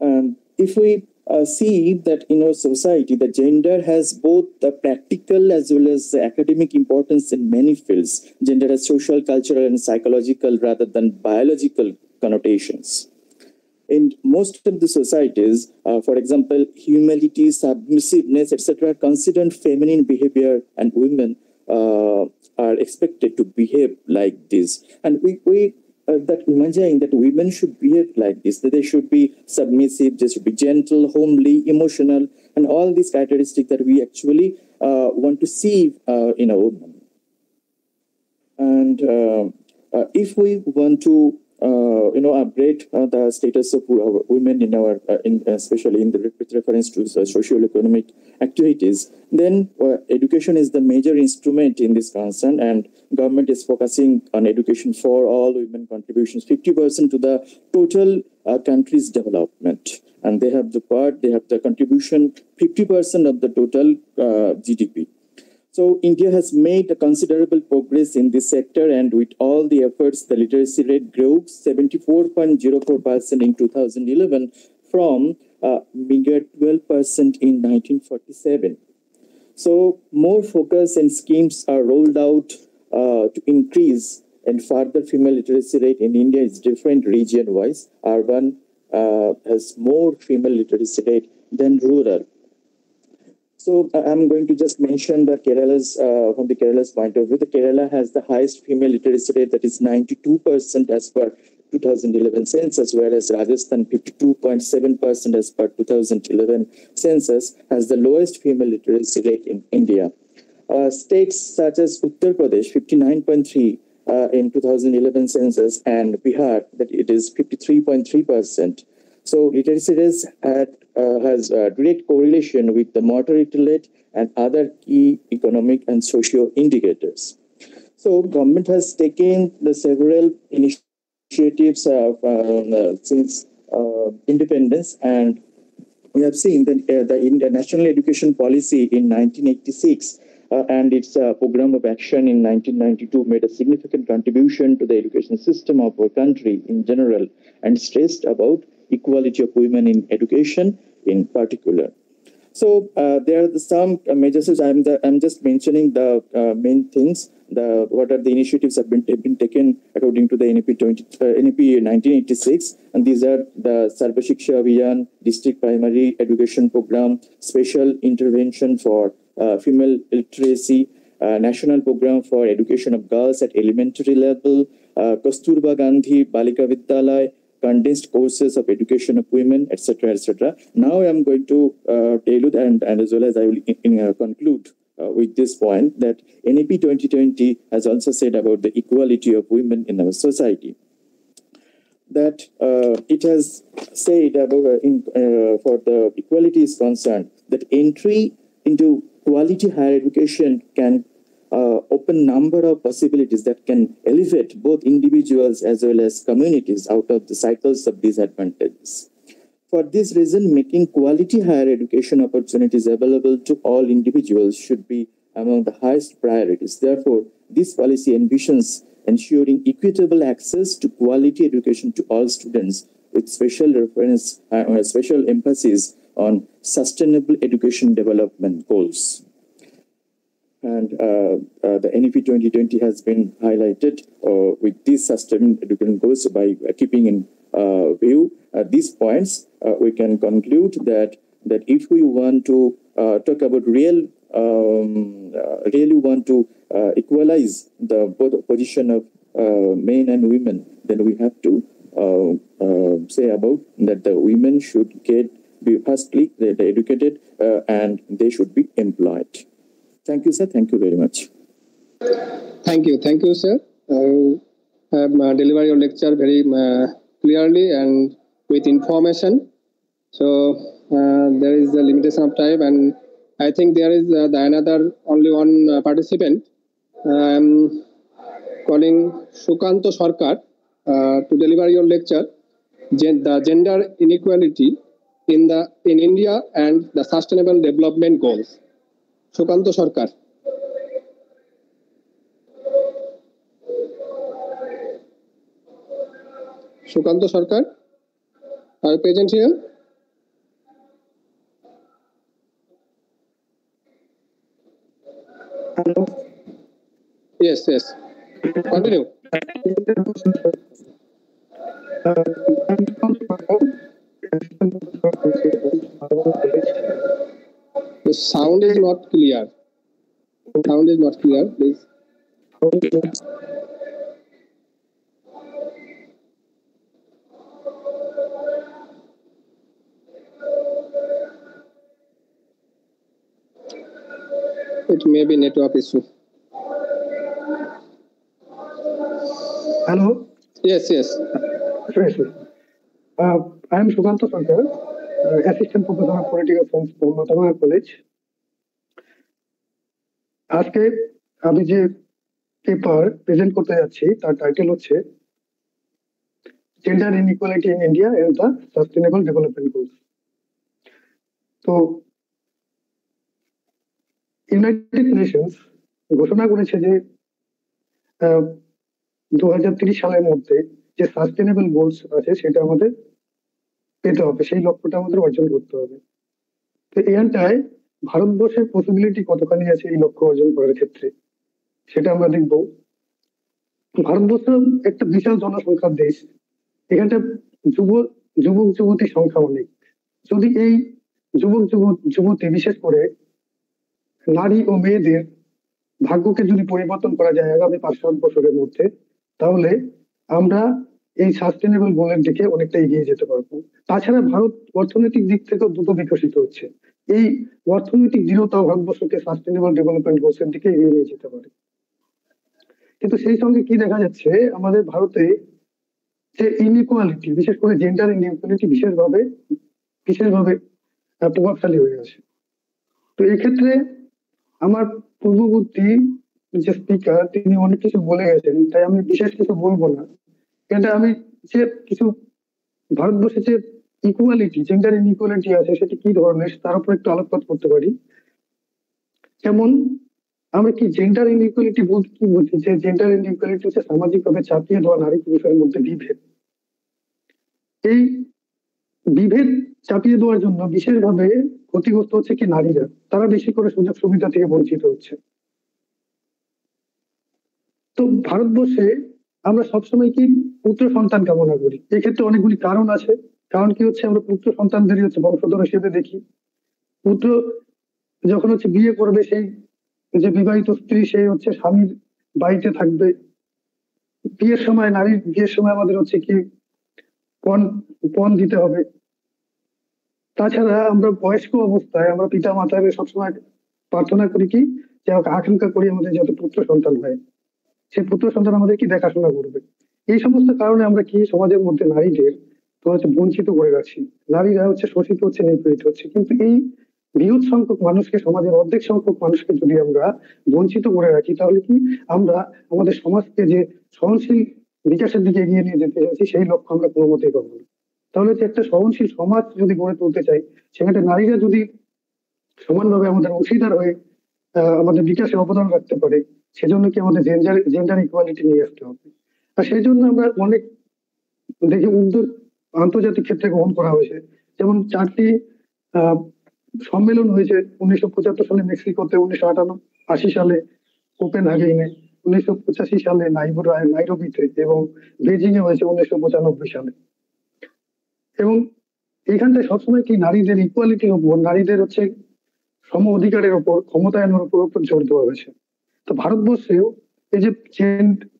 And if we see that in our society, the gender has both the practical as well as the academic importance in many fields. Gender has social, cultural, and psychological rather than biological connotations. In most of the societies, for example, humility, submissiveness, etc., considered feminine behavior, and women are expected to behave like this. And we that imagine that women should behave like this, that they should be submissive, they should be gentle, homely, emotional, and all these characteristics that we actually want to see in a woman. And if we want to, upgrade the status of women in our, especially with reference to socio-economic activities, then education is the major instrument in this concern, and government is focusing on education for all women contributions, 50% to the total country's development, and they have the contribution 50% of the total GDP. So India has made a considerable progress in this sector, and with all the efforts, the literacy rate grew 74.04% in 2011 from meager 12% in 1947. So more focus and schemes are rolled out to increase and further female literacy rate in India is different region-wise. Urban has more female literacy rate than rural. So I'm going to just mention the Kerala's, from the Kerala's point of view, the Kerala has the highest female literacy rate, that is 92% as per 2011 census, whereas Rajasthan 52.7% as per 2011 census has the lowest female literacy rate in India. States such as Uttar Pradesh 59.3 in 2011 census, and Bihar, that it is 53.3%. So literacy rate has a direct correlation with the mortality rate and other key economic and socio indicators. So government has taken the several initiatives since independence, and we have seen that the National Education Policy in 1986 and its program of action in 1992 made a significant contribution to the education system of our country in general, and stressed about equality of women in education in particular. So there are some measures. I'm just mentioning the main things. What are the initiatives have been taken according to the NEP 1986, and these are the Sarva Shiksha Abhiyan, District Primary Education Program, Special Intervention for Female Literacy, National Program for Education of Girls at Elementary Level, Kasturba Gandhi Balika Vidyalaya, condensed courses of education of women, etc., etc. Now I'm going to tell you, and as well as I will conclude with this point, that NEP 2020 has also said about the equality of women in our society. That it has said about for the equality is concerned, that entry into quality higher education can open number of possibilities that can elevate both individuals as well as communities out of the cycles of disadvantages. For this reason, making quality higher education opportunities available to all individuals should be among the highest priorities. Therefore, this policy envisions ensuring equitable access to quality education to all students, with special reference special emphasis on sustainable education development goals. And the NEP 2020 has been highlighted with these sustainable education goals. by keeping in view these points, we can conclude that if we want to talk about really want to equalize the both position of men and women, then we have to say about that the women should be firstly they're educated and they should be employed. Thank you, sir. Thank you very much. Thank you, sir. You have delivered your lecture very clearly and with information. So there is a limitation of time, and I think there is only one participant. I am calling Shukanto Sarkar to deliver your lecture, the gender inequality in India and the Sustainable Development Goals. Shukanto Sarkar. Shukanto Sarkar, are you present here? Hello. Yes. Continue. The sound is not clear. Please. It may be network issue. Hello. Yes. Sure. I am Suganta Sankar, Assistant Professor of Political Science from Ramnagar College. আজকে আমি যে paper present করতে যাচ্ছি তার title হচ্ছে gender inequality in India and the sustainable development goals. তো United Nations ঘোষণা করেছে যে 2030 সালের মধ্যে যে সাস্টেনেবল গোলস আছে সেটা আমাদের পেতে হবে, সেই লক্ষ্যটা আমাদের অর্জন করতে হবে। তো এখানটায় ভারতবর্ষের পসিবিলিটি কতখানি আছে এই লক্ষ্য অর্জন করার ক্ষেত্রে সেটা আমরা দেখব। ভারতবর্ষ একটা বিশাল জনসংখ্যার দেশ, এখানটা যুবক যুবতীর সংখ্যা অনেক। যদি এই যুবতী বিশেষ করে নারী ও মেয়েদের ভাগ্যকে যদি পরিবর্তন করা যায় আগামী 5-7 বছরের মধ্যে, তাহলে আমরা এই সাস্টেনেবল গোলের দিকে অনেকটা এগিয়ে যেতে পারবো। তাছাড়া ভারত অর্থনৈতিক দিক থেকেও দ্রুত বিকশিত হচ্ছে, এই অর্থনৈতিক দৃঢ়তাও ভারতবর্ষকে সাস্টেনেবল ডেভেলপমেন্ট গোলসের দিকে এগিয়ে নিয়ে যেতে পারে। কিন্তু সেই সঙ্গে কি দেখা যাচ্ছে, আমাদের ভারতে যে ইনইকুয়ালিটি, বিশেষ করে জেন্ডার ইনইকুয়ালিটি বিশেষভাবে প্রভাবশালী হয়ে আছে। তো এক্ষেত্রে আমার পূর্ববর্তী যে স্পিকার তিনি অনেক কিছু বলে গেছেন, তাই আমি বিশেষ কিছু বলবো না। এটা আমি যে কিছু ভারতবর্ষে যে ইকুয়ালিটি, জেন্ডার ইনইকুয়ালিটি আছে সেটি কি ধরনের তার উপর একটু আলোকপাত করতে পারি। যেমন আমরা কি জেন্ডার ইনইকুয়ালিটি বলতে কি বুঝি, যে জেন্ডার ইনইকুয়ালিটি হচ্ছে সামাজিকভাবে চাপিয়ে দেওয়া নারী পুরুষের মধ্যে বিভেদ। এই বিভেদ চাপিয়ে দেওয়ার জন্য বিশেষভাবে ক্ষতিগ্রস্ত হচ্ছে কি নারীরা, তারা বেশি করে সুযোগ সুবিধা থেকে বঞ্চিত হচ্ছে। তো ভারতবর্ষে আমরা সবসময় কি পুত্র সন্তান কামনা করি, এক্ষেত্রে অনেকগুলি কারণ আছে। কারণ কি হচ্ছে, আমরা পুত্র সন্তানদেরই হচ্ছে বংশধর হিসেবে দেখি। পুত্র যখন হচ্ছে বিয়ে করবে, সেই যে বিবাহিত স্ত্রী সে হচ্ছে স্বামীর বাড়িতে থাকবে। বিয়ের সময়, নারীর বিয়ের সময় আমাদের হচ্ছে কি পণ দিতে হবে। তাছাড়া আমরা বয়স্ক অবস্থায় আমরা পিতা মাতার সবসময় প্রার্থনা করি কি, যে আকাঙ্ক্ষা করি আমাদের যত পুত্র সন্তান হয়, সেই পুত্র সন্তান আমাদের কি দেখাশোনা করবে। এই সমস্ত কারণে আমরা কি সমাজের মধ্যে নারীদের হচ্ছে বঞ্চিত করে রাখছি, নারীরা হচ্ছে শোষিত হচ্ছে, নিপীড়িত হচ্ছে। কিন্তু এই বৃহৎ সংখ্যক মানুষকে, সমাজের অর্ধেক সংখ্যক মানুষকে যদি আমরা বঞ্চিত করে রাখি, তাহলে কি আমরা আমাদের সমাজকে যে সহনশীল বিকাশের দিকে এগিয়ে নিয়ে যেতে চাইছি সেই লক্ষ্য আমরা কোনো মতেই পাবো না। তাহলে যে একটা সহনশীল সমাজ যদি গড়ে তুলতে চাই, সেখানে নারীরা যদি সমানভাবে আমাদের অংশীদার হয়ে আমাদের বিকাশে অবদান রাখতে পারে, সেজন্য কি আমাদের জেন্ডার ইকুয়ালিটি নিয়ে আসতে হবে। আর সেই জন্য আমরা অনেক দেখি উদ্যোগ আন্তর্জাতিক ক্ষেত্রে গ্রহণ করা হয়েছে। যেমন 4টি সম্মেলন হয়েছে 1975 সালে মেক্সিকোতে, 1980 সালে কোপেনহেগেনে, 1985 সালে নাইরোবিতে এবং বেজিং এ হয়েছে 1995 সালে। এবং এখানটায় সবসময় কি নারীদের ইকুয়ালিটির উপর, নারীদের হচ্ছে সম অধিকারের উপর, ক্ষমতায়নের উপর জোর দেওয়া হয়েছে। তো ভারতবর্ষেও এই যে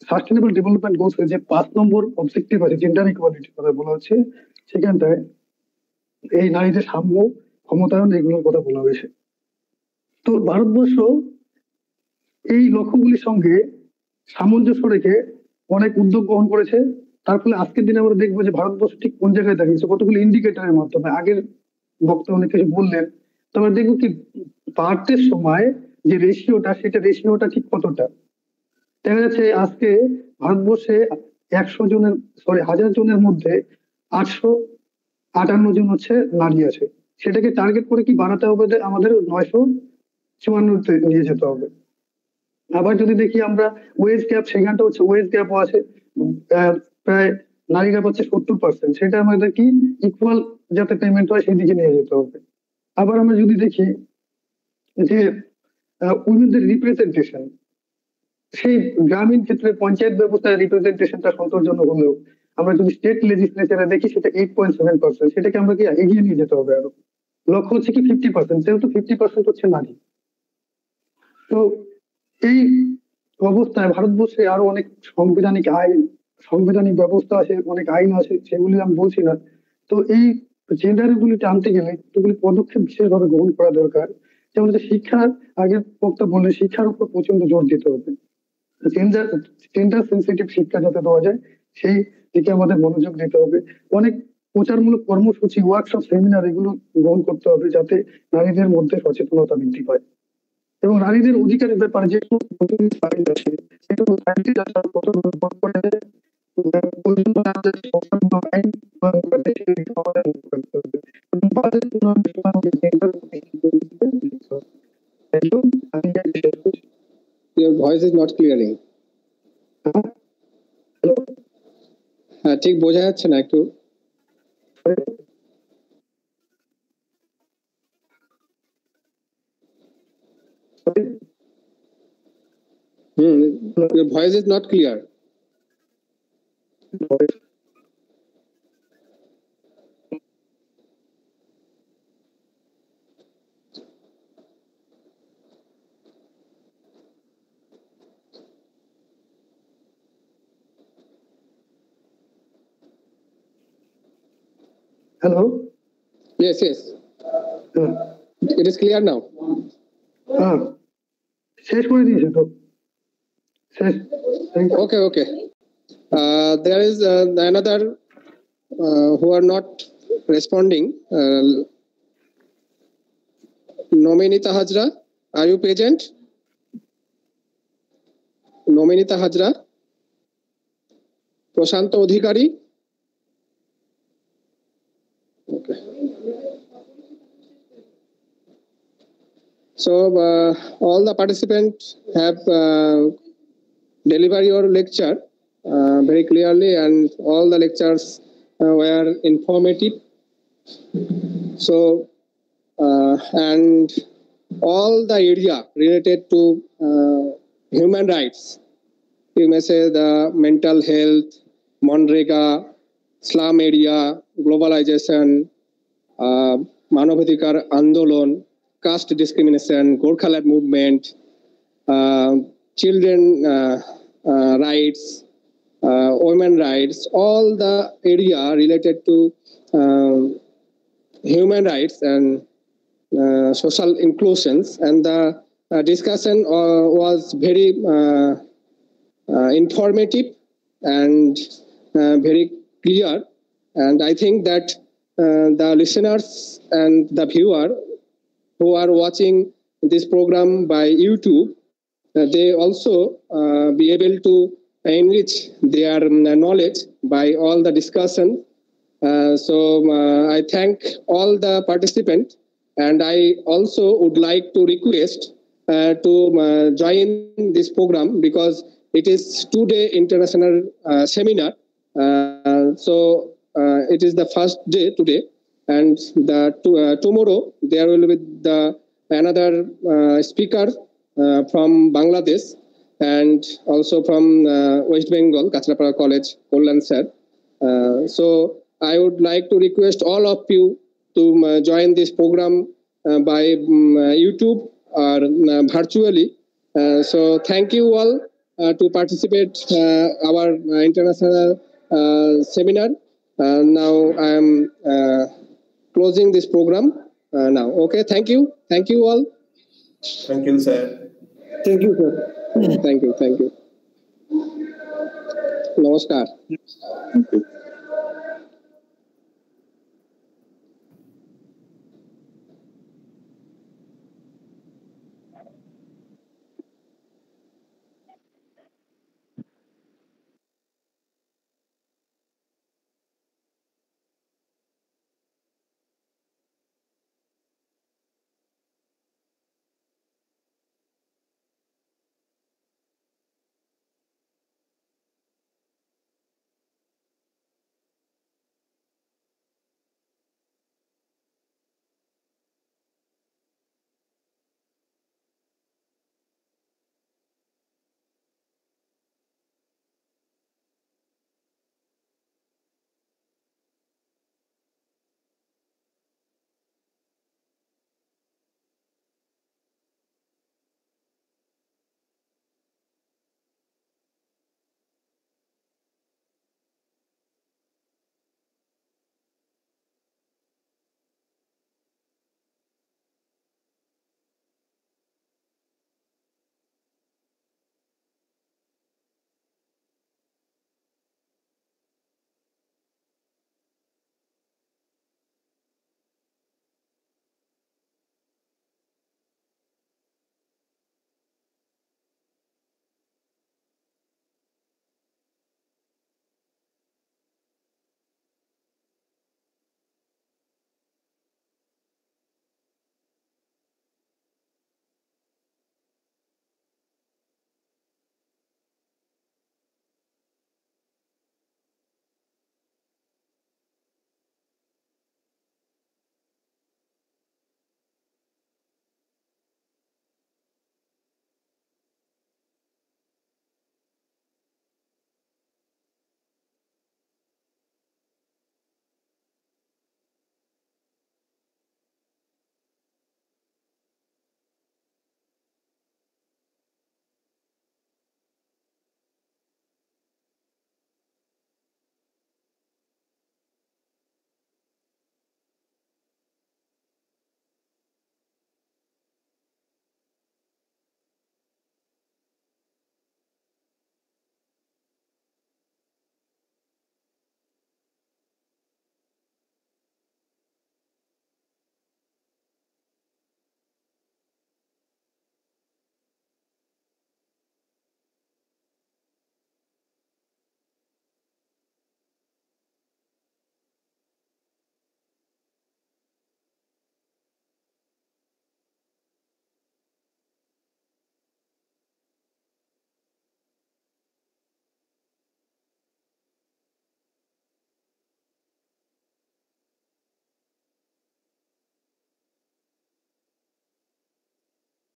সাস্টেনেবল ডেভেলপমেন্ট গোলস যে 5 নম্বর অবজেক্টিভ আছে, জেন্ডার ইকুয়ালিটির কথা বলা হচ্ছে, সেখানটায় এই নারীদের সাম্য, ক্ষমতায়ন, এগুলোর কথা বলা হয়েছে। তো ভারতবর্ষ এই লক্ষ্যগুলির সঙ্গে সামঞ্জস্য রেখে অনেক উদ্যোগ গ্রহণ করেছে। তার ফলে আজকের দিনে আমরা দেখবো যে ভারতবর্ষ ঠিক কোন জায়গায় দাঁড়িয়েছে, কতগুলো ইন্ডিকেটরের মাধ্যমে। আগের বক্তা অনেক কিছু বললেন, তো আমরা দেখবো কি বার্থের সময় যে রেশিওটা, সেটা রেশিওটা ঠিক কতটা। দেখা যাচ্ছে আজকে ভারতবর্ষে 1000 জনের মধ্যে 858 জন হচ্ছে নারী আছে। সেটাকে টার্গেট করে কি বাড়াতে হবে, আমাদের 954 নিয়ে যেতে হবে। আবার যদি দেখি আমরা ওয়েজ গ্যাপ, সেখানটা হচ্ছে ওয়েজ গ্যাপও আছে, প্রায় নারীরা পাচ্ছে 70%। সেটা আমাদের কি ইকুয়াল যাতে পেমেন্ট হয় সেই দিকে নিয়ে যেতে হবে। আবার আমরা যদি দেখি যে উইমেনদের রিপ্রেজেন্টেশন, সেই গ্রামীণ ক্ষেত্রে পঞ্চায়েত ব্যবস্থায় রিপ্রেজেন্টেশনটা সন্তোষজনক হলেও আমরা যদি স্টেট লেজিসলেচারে দেখি সেটা 8.7%। সেটাকে আমরা কি এগিয়ে নিয়ে যেতে হবে আরো। লক্ষ্য হচ্ছে কি 50%, যেহেতু 50% হচ্ছে নারী। তো এই অবস্থায় ভারতবর্ষে আরো অনেক সাংবিধানিক ব্যবস্থা আছে, অনেক আইন আছে, সেগুলি আমি বলছি না। তো এই জেন্ডার ইকুয়ালিটি আনতে গেলে এগুলি পদক্ষেপ বিশেষভাবে গ্রহণ করা দরকার। যেমন শিক্ষার আগে বক্তা বললে শিক্ষার উপর প্রচন্ড জোর দিতে হবে, জেন্ডার সেন্সিটিভ শিক্ষা যাতে দেওয়া যায় সেই দিকে আমাদের মনোযোগ দিতে হবে। অনেক প্রচারমূলক কর্মসূচি, ওয়ার্কশপ, সেমিনার এগুলো গ্রহণ করতে হবে যাতে নারীদের মধ্যে সচেতনতা বৃদ্ধি পায় এবং নারীদের অধিকারের ব্যাপারে যে Your voice is not clearing. ঠিক বোঝা যাচ্ছে না একটু। Your voice is not clear. Hello? Yes, yes. It is clear now. শেষ করে দিয়েছে তো। Okay, okay. There is another who are not responding. Nominita Hajra, are you present? Nominita Hajra, Prashanto Odhikari. Okay. So all the participants have delivered your lecture very clearly, and all the lectures were informative. So and all the area related to human rights, you may say the mental health, Monrega, slum area, globalization, Manabadhikar Andolon, caste discrimination, Gorkhaland movement, children rights, women rights, all the area related to human rights and social inclusions, and the discussion was very informative and very clear, and I think that the listeners and the viewer who are watching this program by YouTube, they also be able to enrich their knowledge by all the discussion. So I thank all the participants, and I also would like to request to join this program because it is 2-day international seminar. So it is the first day today, and tomorrow there will be another speaker from Bangladesh and also from West Bengal, Kachrapara College, Kollan sir. So I would like to request all of you to join this program by YouTube or virtually. So thank you all to participate our international seminar. Now I am closing this program now. Okay, thank you all. Thank you, sir. Thank you, sir. Thank you. Namaskar. Thank you.